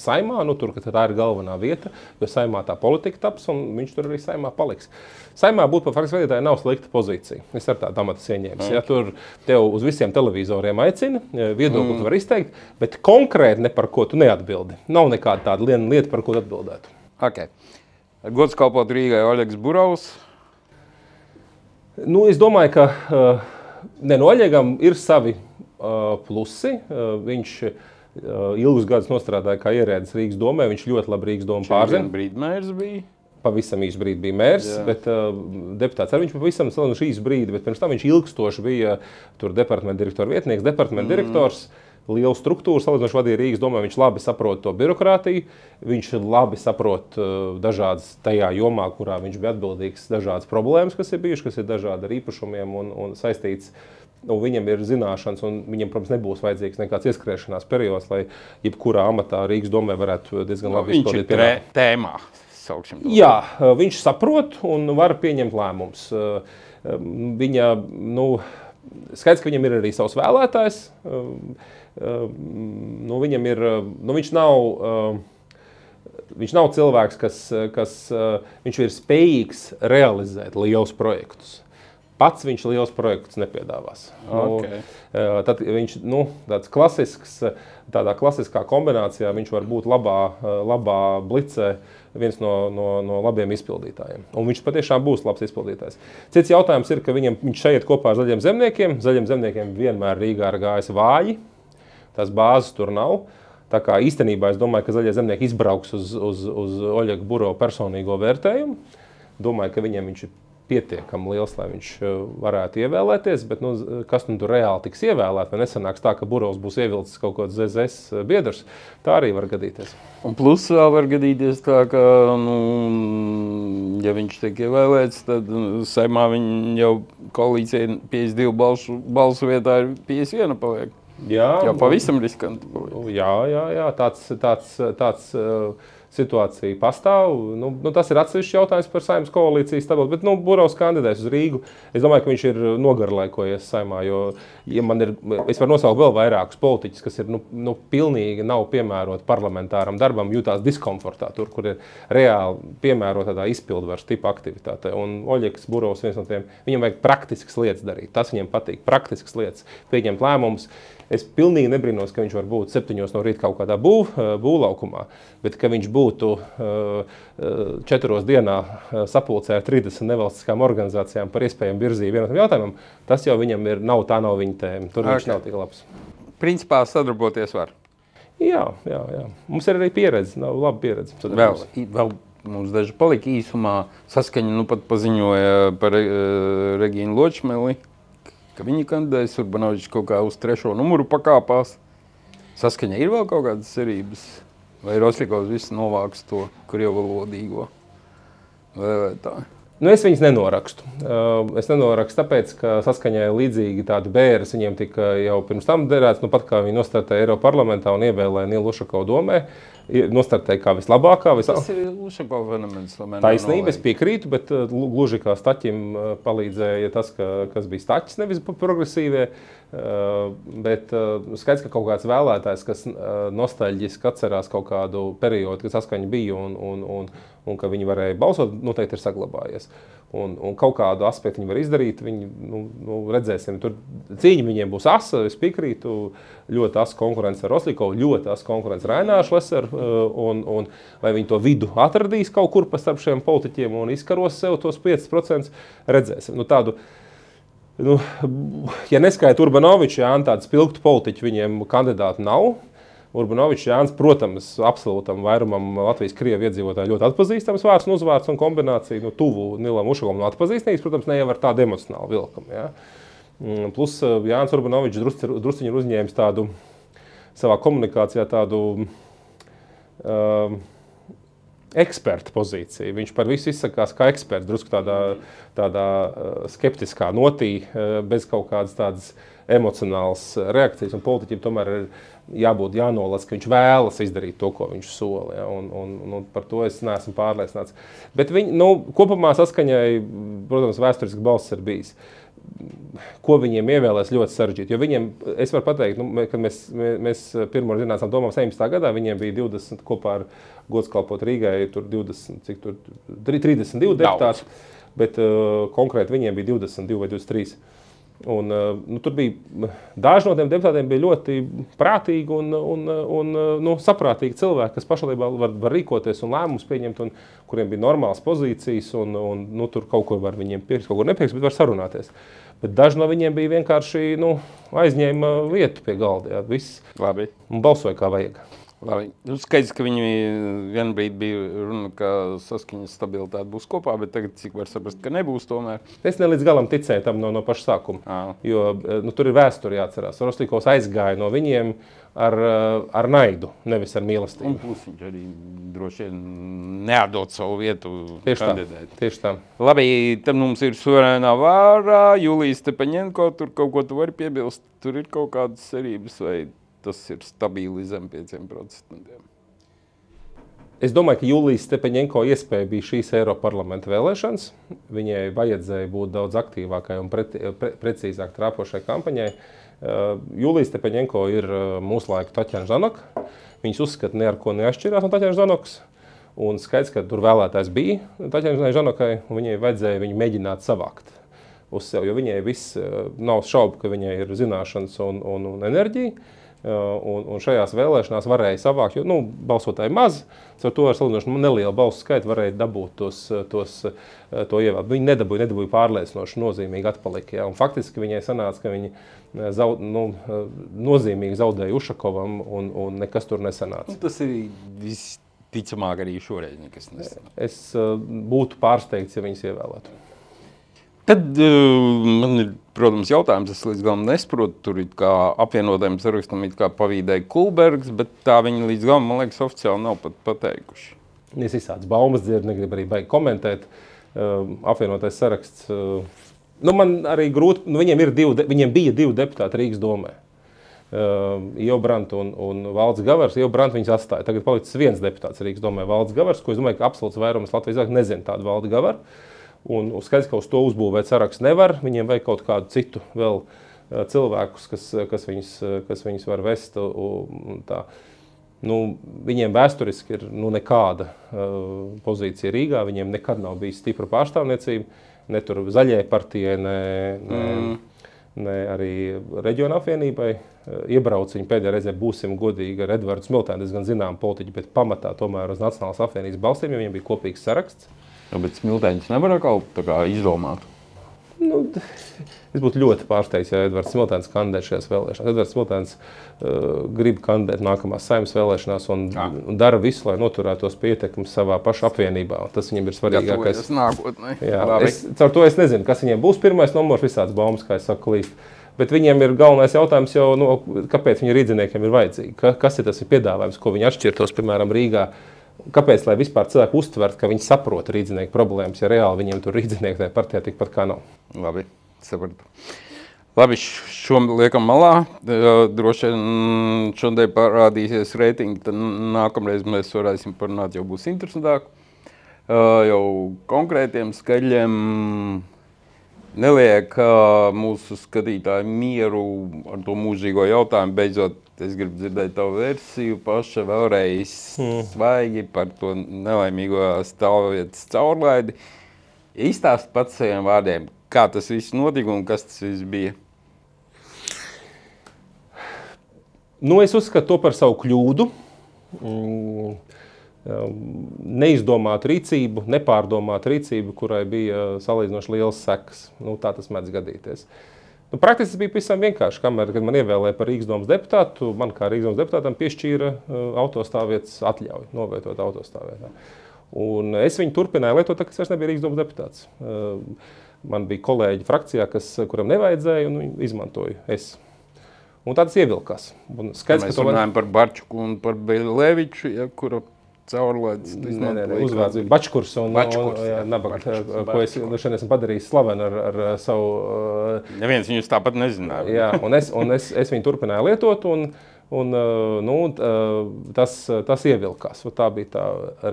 Saimā, tur, ka tā ir galvenā vieta, jo Saimā tā politika taps, un viņš tur arī Saimā paliks. Saimā būt par faktiski vadītāju nav slikta pozīcija. Es ar tādu amatu ieņēmis. Ja, tur tev uz visiem televizoriem aicina, viedokli tu var izteikt, bet konkrēti ne par ko tu neatbildi. Nav nekāda tāda lieta, par ko tu atbildētu. Okay. Gods kalpot Rīgai Oļegs Burovs. Es domāju, ka Oļegam ir savi plusi. Viņš ilgus gadus nostrādāja kā ierēdnis Rīgas domē. Viņš ļoti labi Rīgas domu pārzina. Brīdi mērs bija. Pavisam īsu brīdi bija mērs, bet deputāts arī viņš pavisam īsu brīdi, bet pirms tam viņš ilgstoši bija tur departamenta direktora vietnieks, departamenta direktors, lielu struktūru salīdzinoši vadīja Rīgas domē, viņš labi saprot to birokrātiju, viņš labi saprot dažādas tajā jomā, kurā viņš bija atbildīgs, dažādas problēmas, kas ir bijušas, kas ir dažādi ar īpašumiem un saistīts. Viņam ir zināšanas, un viņam, protams, nebūs vajadzīgs nekāds ieskriešanās periods, lai jebkurā amatā Rīgas domē varētu diezgan labi izpildīt pienākumus. Viņš ir tēmā. Jā, viņš saprot un var pieņemt lēmumus. Viņa, skaidrs, ka viņam ir arī savs vēlētājs. Viņam ir, viņš nav cilvēks, kas viņš ir spējīgs realizēt lielus projektus. Pats viņš liels projektus nepiedāvās. Okay. Tad viņš, tāds klasisks, tādā klasiskā kombinācijā viņš var būt labā blicē viens no labiem izpildītājiem. Un viņš patiešām būs labs izpildītājs. Cits jautājums ir, ka viņš šeit kopā ar Zaļiem zemniekiem. Zaļiem zemniekiem vienmēr Rīgā ir gājis vāji. Tās bāzes tur nav. Tā kā īstenībā es domāju, ka Zaļie zemnieki izbrauks uz Oļega Burova personīgo vērtējumu. Domāju, ka viņiem viņš ir pietiekami liels, lai viņš varētu ievēlēties, bet kas tur reāli tiks ievēlēt, vai nesanāks tā, ka Burovs būs ievilcis kaut kāds ZZS biedrs, tā arī var gadīties. Un plus vēl var gadīties tā, ka, ja viņš tiek ievēlēts, tad Saimā viņa jau koalīcija 52 balsu vietā ir 51 paliek. Jā. Jau pavisam riskanti paliek. Jā, tāds situācija pastāv. Tas ir atsevišķs jautājums par Saeimas koalīcijas stabilitāti, bet Burovs kandidēs uz Rīgu. Es domāju, ka viņš ir nogarlaikojies Saeimā, jo es varu nosaukt vēl vairākus politiķus, kas ir pilnīgi nav piemēroti parlamentāram darbam, jūtās diskomfortā, tur, kur ir reāli piemērota tādā izpildvaras tipa aktivitāte. Un Oļegs Burovs viens no tiem, viņam vajag praktiskas lietas darīt. Tas viņiem patīk, praktiskas lietas, pieņemt lēmumus. Es pilnīgi nebrīnos, ka viņš var būt 7 no rīta kaut kādā būvlaukumā, bet ka viņš būtu 4 dienā sapulcē ar 30 nevalstiskām organizācijām par iespējamu virzību vienotam jautājumam, tas jau viņam nav viņa tēma. Tur viņš nav tik labs. Principā sadarboties var? Jā. Mums ir arī pieredze, laba pieredze. Vēl mums daži palika īsumā. Saskaņa pat paziņoja par Regīnu Ločmeli, ka viņi kandidēs, Urbanovičs kaut kā uz 3. numuru pakāpās. Saskaņā ir vēl kaut kādas cerības? Vai Rosļikovs viss novāks to krievu valodīgo? vēlētāji? Nu, es viņus nenorakstu. Es nenorakstu tāpēc, ka saskaņā līdzīgi tādi bēres viņiem tika jau pirms tam derēts, nu pat kā viņi nostartēja Eiroparlamentā un ievēlēja Nilu Ušakovu domē, nostartēja kā vislabākā. Tas ir Ušakova fenomens. Taisnība, es piekrītu, bet gluži kā Staķim palīdzēja tas, kas bija Staķis, nevis progresīvie. Bet skaidrs, ka kaut kāds vēlētājs, kas nostalģiski atcerās kaut kādu periodu, kad saskaņa bija un ka viņi varēja balsot, noteikti ir saglabājies. Un kaut kādu aspektu viņi var izdarīt, viņi, redzēsim, tur cīņa viņiem būs asa, es piekrītu, ļoti asa konkurence ar Roslikovu, ļoti asa konkurence ar Aināru Šleseru, un vai viņi to vidu atradīs kaut kur pa starp šiem politiķiem un izkaros sev tos 5%, redzēsim. Ja neskaita Urbanovičs, Jānis, tādu spilgtu politiķu, viņiem kandidātu nav. Urbanovičs Jānis, protams, absolūtam vairumam Latvijas-Krievu iedzīvotāju ļoti atpazīstams vārds un uzvārds un kombinācija, tuvu Nilam Ušakovam atpazīstnīgs, protams, ne jau ar tādu emocionālu vilkumu. Ja? Plus Jānis Urbanovičs drusciņi ir uzņēmis tādu savā komunikācijā tādu eksperta pozīciju. Viņš par visu izsakās kā eksperts, drusku tādā skeptiskā notī, bez kaut kādas tādas emocionālas reakcijas, un politiķim tomēr ir jānolasa, ka viņš vēlas izdarīt to, ko viņš sola, ja? un par to es neesmu pārliecināts. Bet kopumā saskaņai, protams, vēsturiski balss ir bijis. Ko viņiem ievēlēs ļoti sarežģīti, jo viņiem, es varu pateikt, kad mēs pirmo zinājām domām 17. gadā, viņiem bija 20 kopā ar gods kalpot Rīgai, tur 32 deputāti, bet konkrēti viņiem bija 22 vai 23. Un, tur bija, daži no tiem deputātiem bija ļoti prātīgi un saprātīgi cilvēki, kas pašvaldībā var rīkoties un lēmumus pieņemt, un kuriem bija normālas pozīcijas, un tur kaut ko var viņiem piekst, kaut ko nepiekst, bet var sarunāties. Bet daži no viņiem bija vienkārši aizņēma vietu pie galda. Jā, viss. Labi. Un balsoja kā vajag. Labi. Skaidrs, ka viņi vienbrīd bija runa, ka saskaņas stabilitāte būs kopā, bet tagad cik var saprast, ka nebūs tomēr. Es ne līdz galam ticēju tam no paša sākuma, jo tur ir vēsture jāatcerās. Roslikovs aizgāja no viņiem ar naidu, nevis ar mīlestību. Un plus viņš arī droši vien neatdod savu vietu kandidēt. Tieši tā. Labi, tad mums ir suverēnā vārā, Julija Stepaņenko, tur kaut ko tu vari piebilst, tur ir kaut kādas cerības vai tas ir stabili zem 5%. Es domāju, ka Julijas Stepaņenko iespēja bija šīs Eiroparlamenta vēlēšanas. Viņai vajadzēja būt daudz aktīvākai un precīzāk trāpošai kampaņai. Julija Stepaņenko ir mūsu laika Taķena Ždanoka. Viņas uzskata ne ar ko neatšķirās no Taķena Ždanokas. Un skaidrs, ka tur vēlētājs bija Taķena Ždanokai, un viņai vajadzēja viņu mēģināt savākt uz sevi, jo viņai viss nav šaubu, ka viņai ir zināšanas un enerģija. Un šajās vēlēšanās varēja savākt, jo balsotāji maz, ar to ar salīdzinoši nelielu balsu skaitu varēja dabūt to ievēlēt. Viņi nedabūja pārliecinoši nozīmīgi atpalika. Ja? Un faktiski viņai sanāca, ka viņi nozīmīgi zaudēja Ušakovam un nekas tur nesanāca. Tas ir visticamāk arī šoreiz nekas nesanāca. Es būtu pārsteigts, ja viņas ievēlētu. Tad man ir, protams, jautājums, es līdz galam nesaprotu, tur ir kā apvienotajam sarakstam it kā pavīdēja Kulbergs, bet tā viņi līdz galam, man liekas, oficiāli nav pat pateikuši. Es izsācu baumas dzirdu, negribu arī baigi komentēt. Apvienotais saraksts, man arī grūti, viņiem bija divi deputāti Rīgas domē. Ieva Branta un Valds Gavars. Ieva Branta viņas atstāja. Tagad palicis viens deputāts Rīgas domē, Valds Gavars, ko es domāju, ka absolūts vairums Latvijas nezina tādu Valdu Gavaru. Un skaidrs, ka uz to uzbūvēt sarakstu nevar. Viņiem vajag kaut kādu citu vēl cilvēkus, kas viņus var vest. Tā. Viņiem vēsturiski ir nekāda pozīcija Rīgā. Viņiem nekad nav bijis stipra pārstāvniecība. Ne tur Zaļajai partijai, ne arī Reģiona apvienībai. Iebrauciņi pēdējā reizē, būsim godīgi, ar Edvardu Smiltēnu, diezgan zinām politiķi, bet pamatā tomēr uz Nacionālās apvienības balstiem, jo viņiem bija kopīgs saraksts. Ja, bet Smiltēņus nevar kaut kā izdomāt? Es būtu ļoti pārsteigts, ja Edvards Smiltēns kandidē šajās vēlēšanās. Edvards Smiltēns grib kandidēt nākamās Saeimas vēlēšanās un dara visu, lai noturētos pietekmi savā paša apvienībā. Tas viņam ir svarīgākais. Gatavojas nākotnē. Caur to es nezinu, kas viņiem būs pirmais numurs, visāds baumas, kā es saku, līst. Bet viņiem ir galvenais jautājums jau, kāpēc viņu rīdziniekiem ir vajadzīgi. Kas ir tas piedāvājums, ko viņi atšķirtos, piemēram, Rīgā Kāpēc, lai vispār cilvēki uztvert, ka viņi saprot rīdzinieku problēmas, ja reāli viņiem tur rīdzinieku tajā partijā tikpat kā nav? Labi, sapratu. Labi, šo liekam malā. Droši vien šodien parādīsies reitingi, tad nākamreiz mēs varēsim parunāt, jau būs interesantāk. Jau konkrētiem skaļiem neliek mūsu skatītāju mieru ar to mūžīgo jautājumu. Beidzot, es gribu dzirdēt tavu versiju paša vēlreiz svaigi par to nelaimīgo stāvvietas caurlaidi. Izstāst pats saviem vārdiem, kā tas viss notika un kas tas viss bija? Nu, es uzskatu to par savu kļūdu, neizdomātu rīcību, nepārdomātu rīcību, kurai bija salīdzinoši liels sekas. Nu, tā tas mēdz gadīties. Nu, praktiski tas bija pavisam vienkārši, kamēr, kad man ievēlēja par Rīgas domas deputātu, man kā Rīgas domas deputātam piešķīra autostāvvietas atļauju, novietot autostāvvietā. Un es viņu turpināju lietot, tā, ka es vairs nebija Rīgas domas deputāts. Man bija kolēģi frakcijā, kuram nevajadzēja, un viņu izmantoju es. Un tā tas ievilkās. Mēs runājam par Barčuku un par Beleviču, ja, kura caurlaides uzvārds bija Bačkurs un Nabaga, ko es šodien esmu padarījis slavenu ar savu... Neviens viņus tāpat nezināja. Jā, un es viņu turpināju lietot, un tas ievilkās. Tā bija tā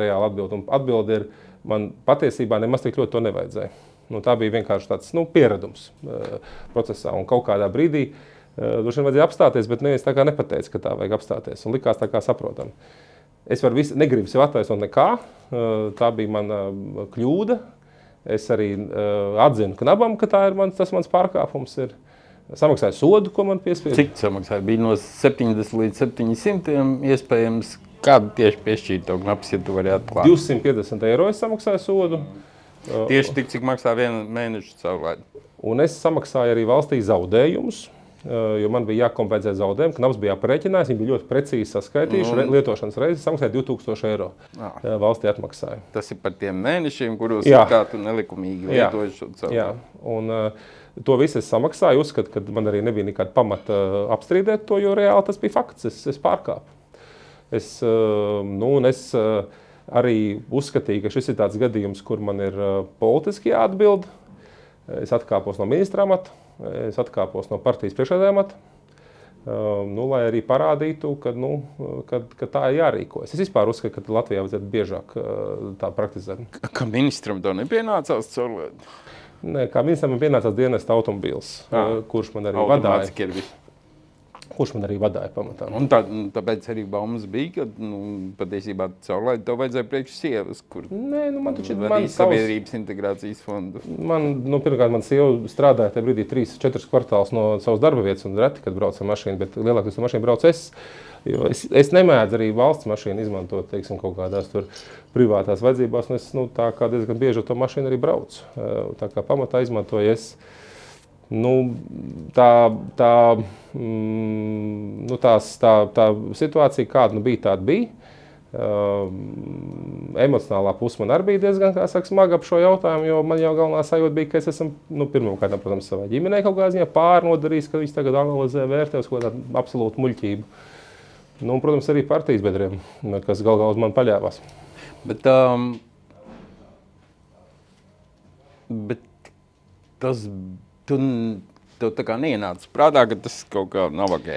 reāla atbilde. Un atbilde ir, man patiesībā nemaz tik ļoti to nevajadzēja. Nu, tā bija vienkārši tāds pieredums procesā, un kaut kādā brīdī droši vien vajadzēja apstāties, bet neviens tā kā nepateica, ka tā vajag apstāties, un likās tā kā saprotam. Es negribu sev attaisnot nekā, tā bija mana kļūda. Es arī atzinu Knabam, ka tas mans pārkāpums ir. Samaksāju sodu, ko man piespieda. Cik samaksāja? Bija no 70 līdz 700 iespējams. Kādu tieši piešķīra tev Knabs, ja tu vari atklāt? 250 eiro es samaksāju sodu. Tieši tik, cik maksā vienu mēnešu caurlaidi. Un es samaksāju arī valstī zaudējumus, jo man bija jākompensē zaudējumi. Knabs bija aprēķinājis, viņi bija ļoti precīzi saskaitījuši lietošanas reizes, samaksāja 2000 eiro valstī atmaksāja. Tas ir par tiem mēnešiem, kuros kā tu nelikumīgi lietoji šo caurlaidi. Jā, un to visu es samaksāju, uzskatu, ka man arī nebija nekāda pamata apstrīdēt to, jo reāli tas bija fakts, es pārkāpu. Es arī uzskatīju, ka šis ir tāds gadījums, kur man ir politiski jāatbild. Es atkāpos no ministra amata, es atkāpos no partijas priekšsēdētāja amata, lai arī parādītu, ka tā ir jārīkojas. Es vispār uzskatu, ka Latvijā vajadzētu biežāk tā praktizēt. Kā ministram to nepienācās caurlaidi? Nē, kā ministram pienācās dienesta automobīls, kurš man arī vadāja. Kurš man arī vadāja pamatā. Un tāpēc arī baumas bija, ka patiesībā caurlaidi tev vajadzēja priekš sievas, kur man taču sabiedrības integrācijas fondu. Pirmkārt, man sieva strādāja tajā brīdī 3-4 kvartālus no savas darba vietas un reti, kad brauc ar mašīnu, bet lielākais to mašīnu brauc es. Jo es nemēdzu arī valsts mašīnu izmantot, teiksim, kaut kādās tur privātās vajadzībās, un es tā kā diezgan bieži ar to mašīnu arī braucu. Tā kā pamatā izmantoju es. Tā situācija, kāda bija, tāda bija. Emocionālā puse man arī bija diezgan smaga ap šo jautājumu, jo man jau galvenā sajūta bija, ka es esmu pirmkārt, protams, savai ģimenei kaut kādā ziņā pārnodarījis, ka viņš tagad analizē vērtē uz kaut tādu absolūtu muļķību. Protams, arī partijas biedriem, kas galvā uz mani paļāvās. Bet tas... Tev tā kā neienāca prātā, ka tas kaut kā nav ok.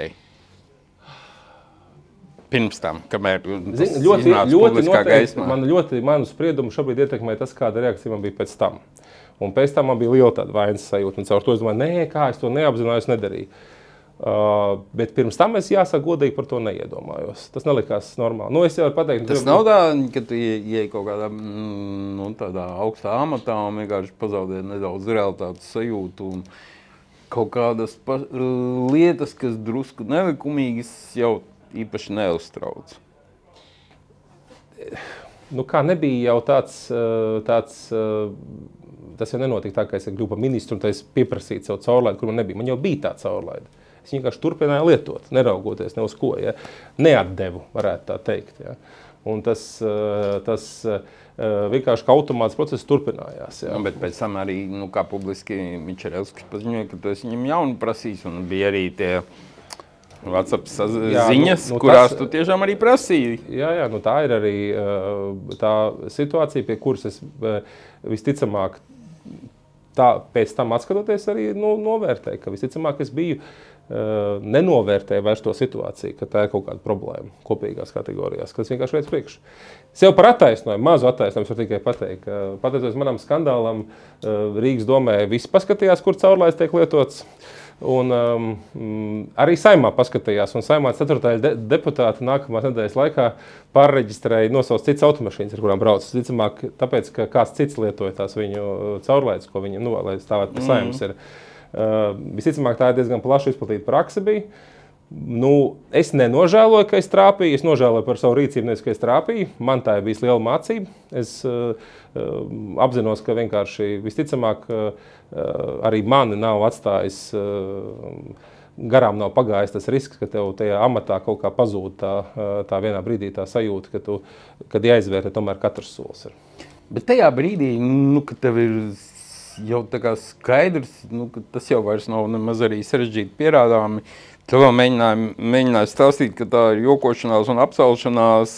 Pirms tam, kamēr tas iznāca publiskā gaismā. Manu spriedumu šobrīd ietekmē tas, kāda reakcija man bija pēc tam. Un pēc tam man bija liela tāda vainas sajūta. Un caur to es domāju, kā es to neapzinājos, nedarīju. Bet pirms tam es jāsaka godīgi par to neiedomājos. Tas nelikās normāli. Es jau varu pateikt... Tas nav tā, ka tu ieej kaut kādā tādā augstā amatā un vienkārši pazaudē nedaudz realitātes sajūtu un kaut kādas lietas, kas drusku nelikumīgas, jau īpaši neuztrauc. Kā nebija jau tāds tas jau nenotika tā, ka es kļuvu par ministru un es pieprasīju savu caurlaidi, kur man nebija. Man jau bija tā caurlaidi. Es vienkārši turpināju lietot, neraugoties ne uz ko. Ja? Neatdevu, varētu tā teikt. Ja? Un tas vienkārši kā automāts process turpinājās. Ja? Bet pēc tam arī, kā publiski Mičerevskis paziņoja, ka tu esi viņam jaunu prasījis, un bija arī tie WhatsApp ziņas, kurās tu tiešām arī prasīji. Jā, nu tā ir arī tā situācija, pie kuras es visticamāk pēc tam atskatoties arī novērtēju, ka visticamāk es biju nenovērtēju vairs to situāciju, ka tā ir kaut kāda problēma kopīgās kategorijās, kas vienkārši veids priekš. Sev par attaisnojumu, mazu attaisnojumu var tikai pateikt, ka pateicoties manam skandālam, Rīgas domē visi paskatījās, kur caurlaids tiek lietots. Un arī Saeimā paskatījās, un Saeimā 4. deputāti nākamās nedēļas laikā pārreģistrēja nosauc citas automašīnas, ar kurām brauc. Visticamāk, tāpēc, ka kāds cits lietoja tās viņu caurlaidus, ko viņam, lai stāvētu pie Saeimas ir. Visticamāk, tā ir diezgan plaši izplatīta prakse bija. Es nenožēloju, ka es trāpīju, es nožēloju par savu rīcību, nevis, ka es trāpīju. Man tā ir bijis liela mācība. Es apzinos, ka vienkārši visticamāk arī mani nav atstājis, garām nav pagājis tas risks, ka tev tajā amatā kaut kā pazūd tā vienā brīdī tā sajūta, kad jāizvērtē tomēr katrs solis ir. Bet tajā brīdī, kad tev ir jau tā kā skaidrs, ka tas jau vairs nav nemaz arī sarežģīti pierādāmi, tev vēl mēģināja stāstīt, ka tā ir jokošanās un apsalšanās.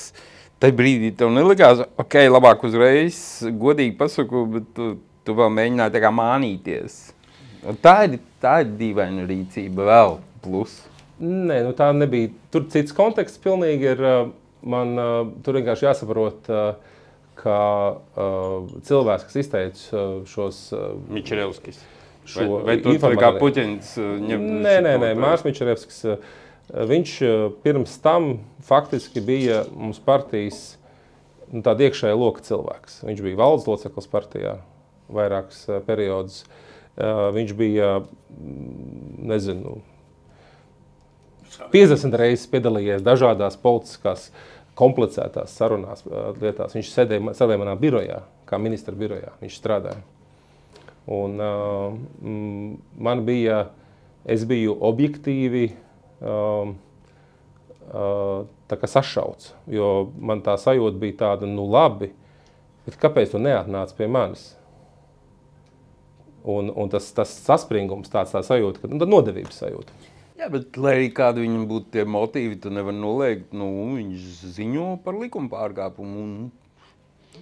Tajā brīdī tev nelikās, labāk uzreiz, godīgi pasaku, bet tu vēl mēģināji tā kā mānīties. Tā ir dīvaina rīcība vēl plus. Nē, tā nebija. Tur cits konteksts pilnīgi ir. Man tur vienkārši jāsaprot, ka cilvēks, kas izteica šos... Mičerevskis. Vai tu kā Puķins ņem... Nē, Mārs Mičerevskis. Viņš pirms tam faktiski bija mums partijas tāda iekšējā loka cilvēks. Viņš bija valdes loceklis partijā vairākus periodus. Viņš bija, 50 reizes piedalījies dažādās politiskās komplicētās sarunās lietās. Viņš sēdēja manā birojā, kā ministra birojā. Viņš strādāja. Un es biju objektīvi tā kā sašauts, jo man tā sajūta bija tāda, labi, bet kāpēc tu neatnāc pie manis? Un tas saspringums, tā sajūta, tad nodevības sajūta. Jā, bet lai arī kādi viņam būtu tie motīvi, tu nevar noliegt, viņš ziņo par likuma pārkāpumu.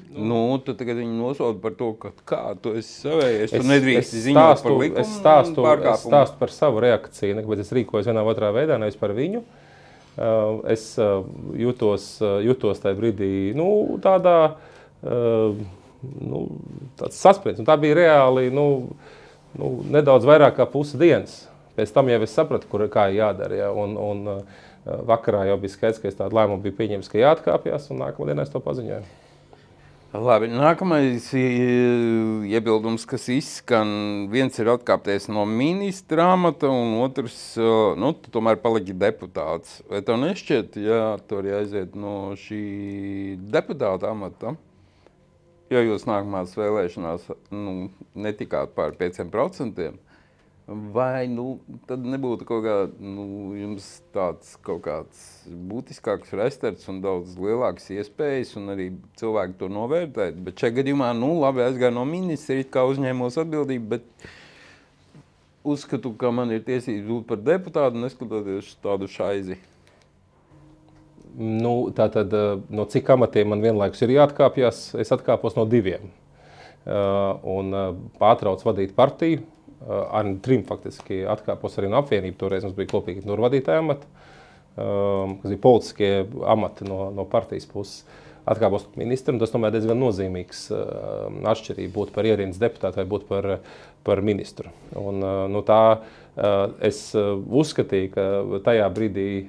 Tu tagad viņu nosoda par to, ka kā tu esi savējies, tu nedrīksti ziņot par likuma pārkāpumu. Es stāstu par savu reakciju, nekāpēc es rīkojos vienā otrā veidā, nevis par viņu. Es jutos tajā brīdī, tāds saspringts. Tā bija reāli, nedaudz vairāk kā pusi dienas. Pēc tam jau es sapratu, kā jādara. Ja? Un vakarā jau bija skaidrs, ka es tādu lēmumu biju pieņēmis, ka jāatkāpjas, un nākamā dienā es to paziņoju. Labi, nākamais iebildums, kas izskan, viens ir atkāpties no ministra amata, un otrs, tu tomēr paliki deputāts. Vai tev nešķiet, tu arī aiziet no šī deputāta amata? Jo jūs nākamās vēlēšanās netikāt pār 5%, vai tad nebūtu kaut kā, jums tāds kaut kāds būtiskāks restarts un daudz lielākas iespējas un arī cilvēki to novērtēt, bet šajā gadījumā, labi, aizgāju no ministra, kā uzņēmos atbildību, bet uzskatu, ka man ir tiesības būt par deputātu, neskatoties tādu šaizi. Tātad, no cik amatiem man vienlaikus ir jāatkāpjas, es atkāpos no 2. Un pārtrauc vadīt partiju. Ar 3 faktiski atkāpos arī no apvienību. Toreiz mums bija kopīgi vadītāja amati, kas bija politiskie amati no partijas puses. Atkāpos no ministra, un tas tomēr diezgan nozīmīgs atšķirība būt par ierindas deputātu vai būt par ministru. Un, es uzskatīju, ka tajā brīdī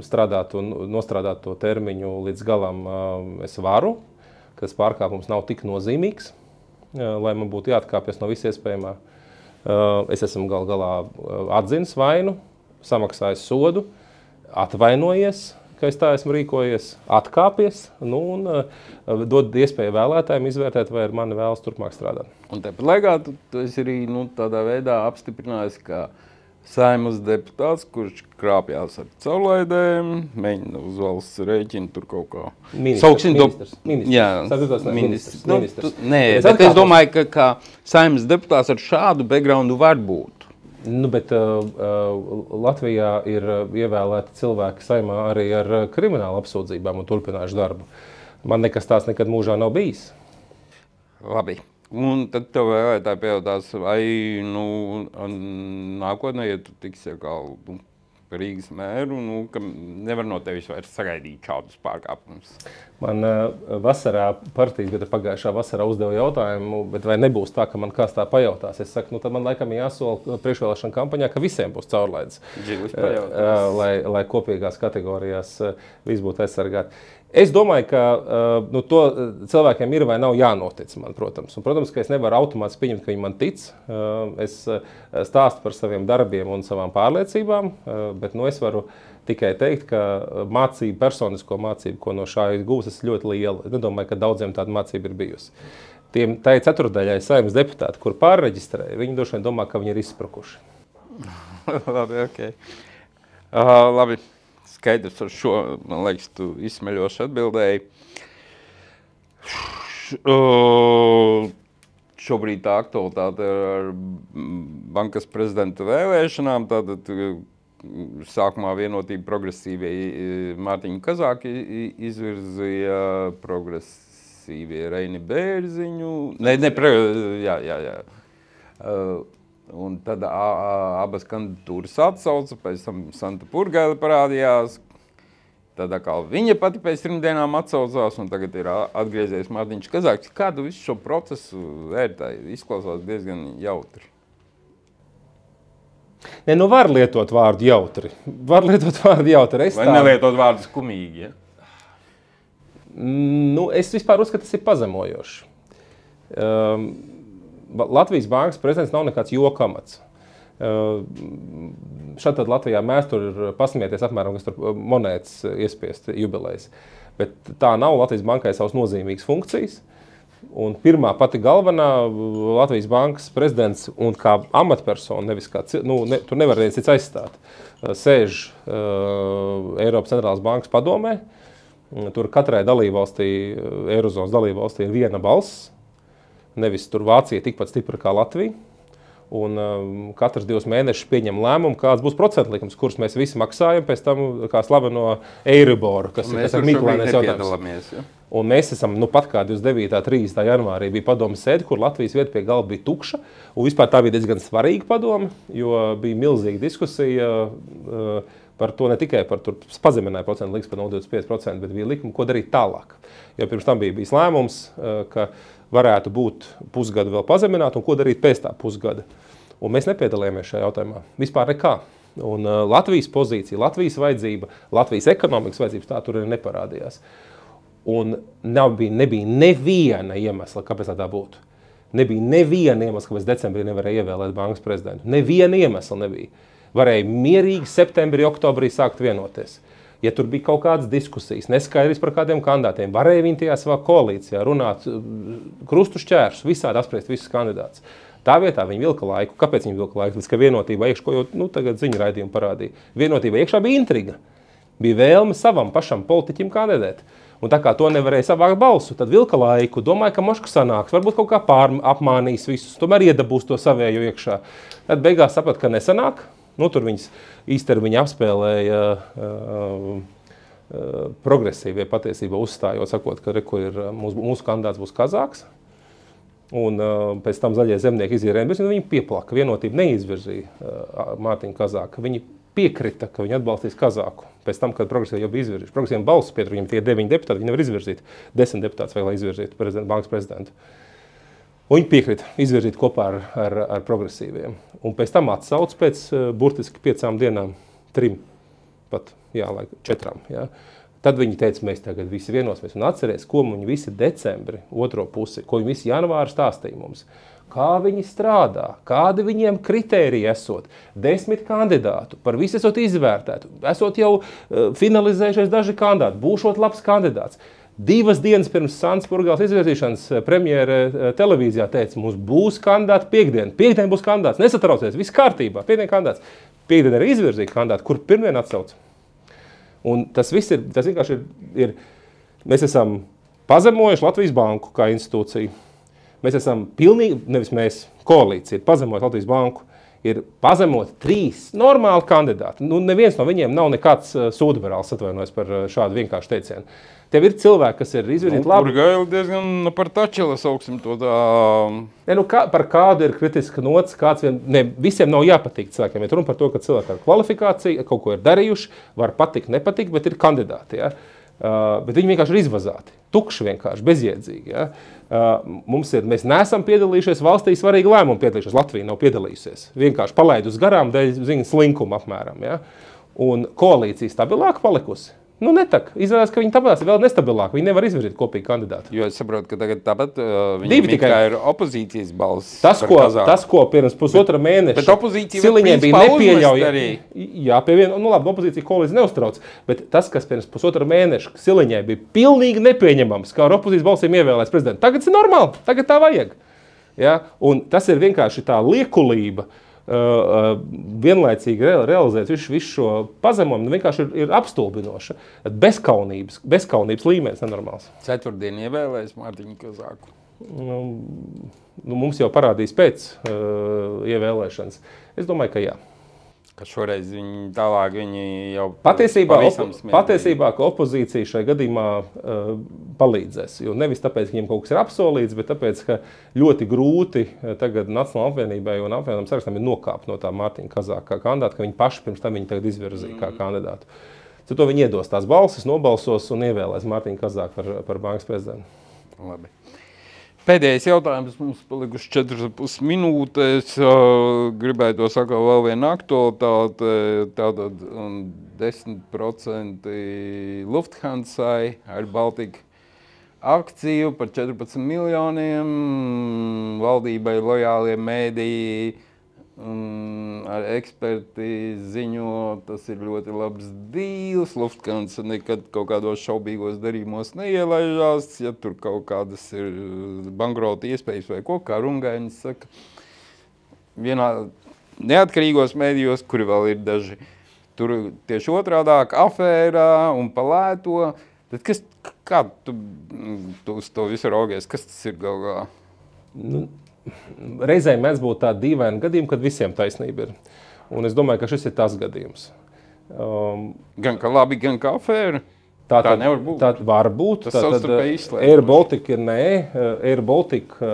strādāt un nostrādāt to termiņu līdz galam es varu, ka tas pārkāpums nav tik nozīmīgs, lai man būtu jāatkāpjas no visu iespējamā. Es esmu galā atzinis vainu, samaksājis sodu, atvainojies, ka es tā esmu rīkojies, atkāpies, un dod iespēju vēlētājiem izvērtēt, vai ar mani vēlas turpmāk strādāt. Un tāpat laikā tu esi arī tādā veidā apstiprinājis, ka Saeimas deputāts, kurš krāpjās ar caurlaidēm, mēģina uz valsts rēķinu tur kaut kā. Ministrs. Jā, ministrs. Nē, bet es domāju, ka Saeimas deputāts ar šādu backgroundu var būt. Bet Latvijā ir ievēlēti cilvēki Saeimā arī ar kriminālu apsūdzībām un turpinājuši darbu. Man nekas tāds nekad mūžā nav bijis. Labi. Un tad tev vēlētāji pajautās, vai nākotnē, ja tu tiksi atkal Rīgas mēru, ka nevar no tevis vairs sagaidīt šādus pārkāpumus. Man vasarā partijas, bet pagājušā vasarā uzdeva jautājumu, bet vai nebūs tā, ka man kāds tā pajautās? Es saku, tad man laikam jāsola priekšvēlēšana kampaņā, ka visiem būs caurlaides, lai kopīgās kategorijās viss būtu aizsargāti. Es domāju, ka to cilvēkiem ir vai nav jānotic man, protams. Un, protams, ka es nevaru automātiski pieņemt, ka viņi man tic. Es stāstu par saviem darbiem un savām pārliecībām, bet es varu tikai teikt, ka personisko mācību, ko no šā ir gūs, ir ļoti liela. Es nedomāju, ka daudziem tāda mācība ir bijusi. Tā ir ceturdaļai Saeimas deputāti, kur pārreģistrēja, viņi droši vien domā, ka viņi ir izsprukuši. Labi, ok. Labi. Skaidrs ar šo, man liekas, tu izsmeļoši atbildēji. Šobrīd tā aktualitāte ar bankas prezidenta vēlēšanām, tātad sākumā Vienotība progresīvie Mārtiņu Kazāku izvirzīja, progresīvie Reini Bērziņu. Jā. Un tad abas kandidatūras atsauca, pēc tam Santa Purgaile parādījās. Tad atkal viņa pati pēc 3 dienām atsaucās, un tagad ir atgriezies Mārtiņš Kazāks. Kādu visu šo procesu vērtēja? Izklausās diezgan jautri. Var lietot vārdu jautri. Vai nelietot vārdu skumīgi, ja? Es vispār uzskatu, tas ir pazemojoši. Latvijas bankas prezidents nav nekāds jokamats. Šādi Latvijā mēs tur pasmieties apmēram, kas tur monētas iespiest jubilejas. Bet tā nav. Latvijas bankai savas nozīmīgas funkcijas. Un pirmā pati galvenā Latvijas bankas prezidents un kā amatpersona, nevis kā tur nevar viens cits aizstāt, sēž Eiropas centrālās bankas padomē. Tur katrai dalībvalstī, Eirozonas dalībvalstī ir viena balss. Nevis tur Vācija tikpat stipra kā Latvija. Un katrs 2 mēnešus pieņem lēmumu, kāds būs procentu likums, kurus mēs visi maksājam pēc tam kā slaveno Eiriboru, kas ir mīklainais jautājums. Ja? Un mēs esam, pat kā 29. 30. janvārī bija padomes sēde, kur Latvijas vieta pie galda bija tukša. Un vispār tā bija diezgan svarīga padome, jo bija milzīga diskusija par to, ne tikai par pazemināja procentu likums par 0,25%, bet bija likumi, ko darīt tālāk. Jo pirms tam bija bijis lēmums, ka varētu būt pusgadu vēl pazemināt, un ko darīt pēc tā pusgada. Un mēs nepiedalījāmies šajā jautājumā. Vispār nekā. Un Latvijas pozīcija, Latvijas vajadzība, Latvijas ekonomikas vajadzības tā tur arī neparādījās. Un nebija neviena iemesla, kāpēc tā būtu. Nebija neviena iemesla, kāpēc decembrī nevarēja ievēlēt bankas prezidentu. Neviena iemesla nebija. Varēja mierīgi septembrī, oktobrī sākt vienoties. Ja tur bija kaut kādas diskusijas, neskaidrs par kādiem kandidātiem, varēja viņi tajā savā koalīcijā runāt krustu šķēršus, visādi apspriest visus kandidātus. Tā vietā viņi vilka laiku. Kāpēc viņi vilka laiku? Tāpēc, ka vienotībā iekšā, ko jau tagad ziņu raidījumi parādīja, vienotībā iekšā bija intriga. Bija vēlme savam pašam politiķim kandidēt. Un tā kā to nevarēja savākt balsu, tad vilka laiku, domāja, ka moška sanāks, varbūt kaut kā apmānīs visus, tomēr iedabūs to savējo iekšā. Tad beigās saprat, ka nesanāk. Tur viņas īstermiņā apspēlēja progresīvie patiesībā uzstājot, sakot, ka mūsu kandidāts būs Kazāks. Un pēc tam zaļie zemnieki izierēja, bet viņi pieplaka. Vienotība neizvirzīja Mārtiņu Kazāku. Viņi piekrita, ka viņi atbalstīs Kazāku. Pēc tam, kad progresīvi jau bija izvirzījuši. Progresīviem balsu pietur, viņiem tie 9 deputāti, viņi nevar izvirzīt 10 deputātus vēl, lai izvirzītu bankas prezidentu. Un viņi piekrita izvirzīt kopā ar progresīviem. Un pēc tam atsauc pēc burtiski 5 dienām, 3, pat 4. Ja. Tad viņi teica, mēs tagad visi vienosimies un atceries, ko viņi visi decembri, otro pusi, ko viņi visi janvāri stāstīja mums. Kā viņi strādā, kādi viņiem kritēriji esot, 10 kandidātu, par visu esot izvērtētu, esot jau finalizējušies daži kandidāti, būšot labs kandidāts. 2 dienas pirms Santas Purgailes izvirzīšanas premjere televīzijā teica, mums būs kandidāti piekdien. Piekdien būs kandidāts, nesatraucies, viss kārtībā, piekdien kandidāts. Piekdien arī izvirzīja kandidāti, kur pirmdien atsauc. Un tas viss ir, tas vienkārši ir, mēs esam pazemojuši Latvijas banku kā institūciju. Mēs esam pilnīgi, nevis mēs, koalīcija, pazemojuši Latvijas banku. ir pazemot 3 normāli kandidāti. Nu, neviens no viņiem nav nekāds sūdverāls, atvainojos par šādu vienkāršu teicienu. Tev ir cilvēki, kas ir izvirzīti labi. Gaila diezgan par tačela sauksim to tā. Par kādu ir kritiska nots, visiem nav jāpatīk cilvēkiem. Ir runa par to, ka cilvēki ar kvalifikāciju kaut ko ir darījuši, var patikt, nepatikt, bet ir kandidāti. Ja? Bet viņi vienkārši ir izvazāti, tukši vienkārši, bezjēdzīgi. Ja? Mēs neesam piedalījušies valstī svarīgi lēmumu piedalījušies. Latvija nav piedalījusies. Vienkārši palaidus garām dēļ slinkuma apmēram. Ja? Un koalīcija stabilāka palikusi. Nu, netak. Izrādās, ka viņi tāpēc ir vēl nestabilāki. Viņi nevar izvirzīt kopīgi kandidātu. Jo es saprotu, ka tagad tāpat viņiem ir opozīcijas balss. Tas, ko pirms pusotra mēneša bet opozīcija Siliņai bija nepieļaujami. Jā, labi, opozīcija koalīcija neuztrauc. Bet tas, kas pirms pusotra mēneša Siliņai bija pilnīgi nepieņemams, kā ar opozīcijas balsīm ievēlēts prezidentu. Tagad tas ir normāli. Tagad tā vajag. Ja? Un tas ir vienkārši tā liekulība. Vienlaicīgi realizēt visu šo pazemojumu vienkārši ir apstulbinoša. Bezkaunības līmenis nenormāls. Ceturtdien ievēlēs Mārtiņu Kazāku. Mums jau parādīs pēc ievēlēšanas. Es domāju, ka jā. Ka šoreiz viņi jau patiesībā, ka opozīcija šai gadījumā palīdzēs. Jo nevis tāpēc, ka viņiem kaut kas ir apsolīts, bet tāpēc, ka ļoti grūti tagad Nacionālajai apvienībai un apvienotām sarakstam ir nokāpt no tā Mārtiņa Kazāka kā kandidāta, ka viņi paši pirms tam viņu tagad izvirzīja kā kandidātu. Tad to viņi iedos tās balsis, nobalsos un ievēlēs Mārtiņu Kazāku par bankas prezidentu. Labi. Pēdējais jautājums, mums palikuši 4,5 minūtes. Gribētu sakot vēl vienu aktualitāti. Tātad 10% Lufthansai ar Baltika akciju par 14 miljoniem. Valdībai lojālie mēdīji ar eksperti ziņo, tas ir ļoti labs dīls. Lufthansa nekad kaut kādos šaubīgos darījumos neielaižās, ja tur kaut kādas ir bankrota iespējas vai ko, kā Rungainis saka. Vienā neatkarīgos mēdījos, kuri vēl ir daži, tur tieši otrādāk afērā un pa lēto. Tad kā tu uz to visu raugies? Kas tas ir galvā? Reizē mēdz būt tāda dīvaina gadījuma, kad visiem taisnība ir. Un es domāju, ka šis ir tas gadījums. Gan kā labi, gan kā afēra? Tā nevar būt. Tā var būt. Tas savstarpēji izslēdz. Air Baltica ir nē. Air Baltica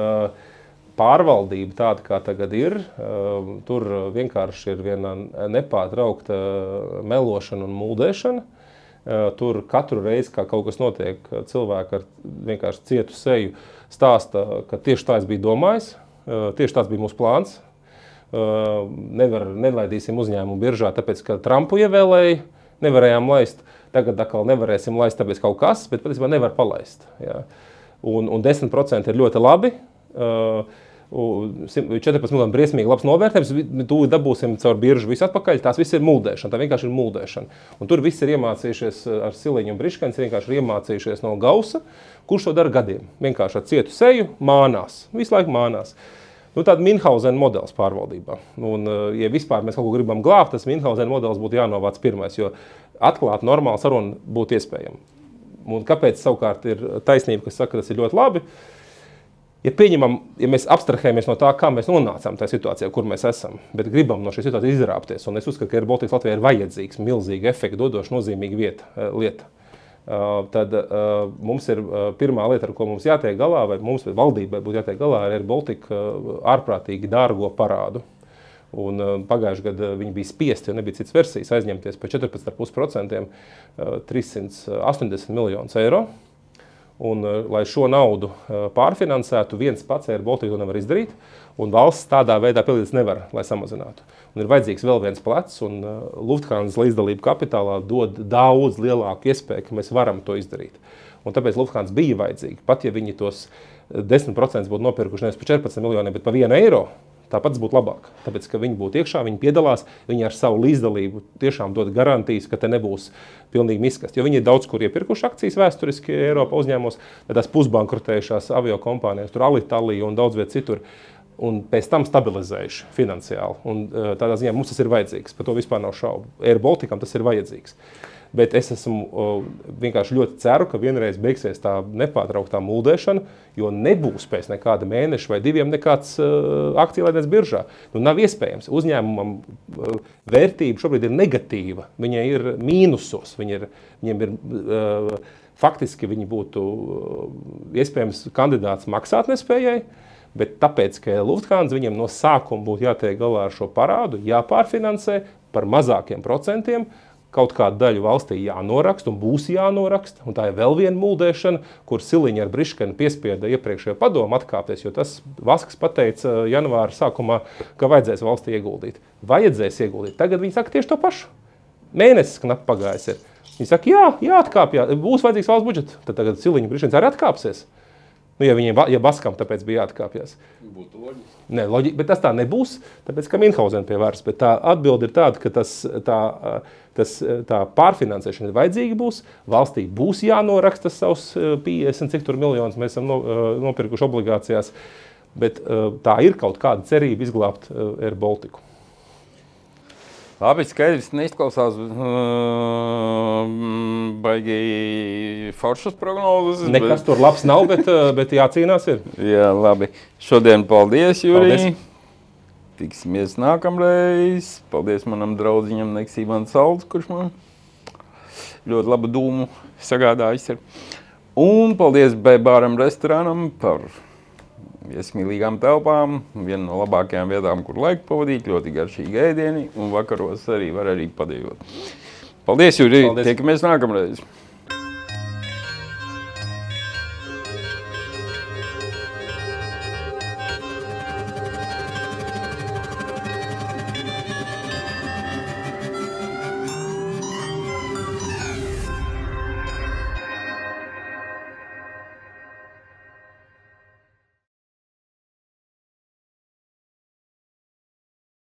pārvaldība tāda, kā tagad ir. Tur vienkārši ir viena nepārtraukta melošana un mūdēšana. Tur katru reizi, kā kaut kas notiek, cilvēki ar vienkārši cietu seju stāsta, ka tieši tā es biju domājis, tieši tāds bija mūsu plāns. Nelaidīsim uzņēmumu biržā, tāpēc, ka Trumpu ievēlēja, nevarējām laist. Tagad atkal nevarēsim laist, tāpēc kaut kas, bet patiesībā nevar palaist. Ja. Un 10% ir ļoti labi. 14 miljoni briesmīgi labs novērtējums, tūlīt dabūsim caur biržu visu atpakaļ, tās viss ir muldēšana, tā vienkārši ir muldēšana. Un tur viss ir iemācījušies ar Siliņu un Briškens, vienkārši ir iemācījušies no Gausa, kurš to dara gadiem. Vienkārši ar cietu seju mānās, visu laiku mānās. Tāda Minhausena modelis pārvaldībā. Un, ja vispār mēs kaut ko gribam glābt, tas Minhausena modelis būtu jānovāc pirmais, jo atklāt normāli sarunu būtu iespējama. Un kāpēc savukārt ir taisnība, kas saka, tas ir ļoti labi? Ja mēs abstrahējamies no tā, kā mēs nonācām tajā situācijā, kur mēs esam, bet gribam no šīs situācijas izrāpties, un es uzskatu, ka Air Baltica Latvijai ir vajadzīgs, milzīgi efekti dodoši, nozīmīga lieta. Tad mums ir pirmā lieta, ar ko mums jātiek galā, vai mums valdībai būtu jātiek galā ar Air Baltica ārprātīgi dārgo parādu. Un pagājušajā gadā viņi bija spiesti, jo nebija cits versijas, aizņemties par 14,5% 380 miljonus eiro. Un, lai šo naudu pārfinansētu, viens pats Air Baltica to nevar izdarīt, un valsts tādā veidā pielīdzes nevar, lai samazinātu. Un ir vajadzīgs vēl viens plecs, un Lufthansa līdzdalība kapitālā dod daudz lielāku iespēju, ka mēs varam to izdarīt. Un tāpēc Lufthansa bija vajadzīga. Pat ja viņi tos 10% būtu nopirkuši nevis par 14 miljoniem, bet par 1 eiro, tāpats būtu labāk. Tāpēc, ka viņi būtu iekšā, viņi piedalās, viņi ar savu līdzdalību tiešām dod garantijas, ka te nebūs pilnīgi miskast. Jo viņi ir daudz kur iepirkuši akcijas vēsturiski Eiropā uzņēmumos, tādās pusbankrotējušās avio kompānijās, tur Alitalia un daudz viet citur. un pēc tam stabilizējuši finansiāli. Un tādā ziņā mums tas ir vajadzīgs, par to vispār nav šaubu. Air Balticam tas ir vajadzīgs. Bet es vienkārši ļoti ceru, ka vienreiz beigsies tā nepārtrauktā muldēšana, jo nebūs pēc nekāda mēneša vai 2 nekāds akcijlaidiens biržā. Nav iespējams. Uzņēmumam vērtība šobrīd ir negatīva. Viņai ir mīnusos. Viņiem ir faktiski viņi būtu iespējams kandidāts maksātnespējai, bet tāpēc, ka Lufthansa viņiem no sākuma būtu jātiek galā ar šo parādu, jāpārfinansē par mazākiem procentiem, kaut kādu daļu valstī jānoraksta un būs jānoraksta, un tā ir vēl viena muldēšana, kur Siliņa ar Briškenu piespieda iepriekšējo padomu atkāpties, jo tas Vasks pateica janvāra sākumā, ka vajadzēs valstī ieguldīt. Vajadzēs ieguldīt. Tagad viņi saka tieši to pašu. Mēnesis knapi pagājis ir. Viņi saka, jāatkāpjas, būs vajadzīgs valsts budžets. Tad tagad Siliņa Briškens arī atkāpsies. Ja Baskam tāpēc bija jāatkāpjas. Būtu loģiski. Nē, loģiski, bet tas tā nebūs, tāpēc, ka Minhausen pie varas. Bet tā atbilde ir tāda, ka tā pārfinansēšana ir vajadzīga būs. Valstī būs jānoraksta savus 50, cik tur miljonus mēs esam nopirkuši obligācijās. Bet tā ir kaut kāda cerība izglābt Air Baltiku. Labi, skaidrs, neizklausās baigi foršas prognozes. Nekas tur labs nav, bet jācīnās ir. Jā, labi. Šodien paldies, Jurij. Tiksimies nākamreiz. Paldies manam draudziņam Neksīvam Salds, kurš man ļoti labu dūmu sagādājis ir. Un paldies B-bāram restorānam par iesmīlīgām telpām, viena no labākajām vietām, kur laiku pavadīt, ļoti garšīgi ēdieni, un vakaros arī var padejot. Paldies, Jurij! Tiekamies nākamreiz!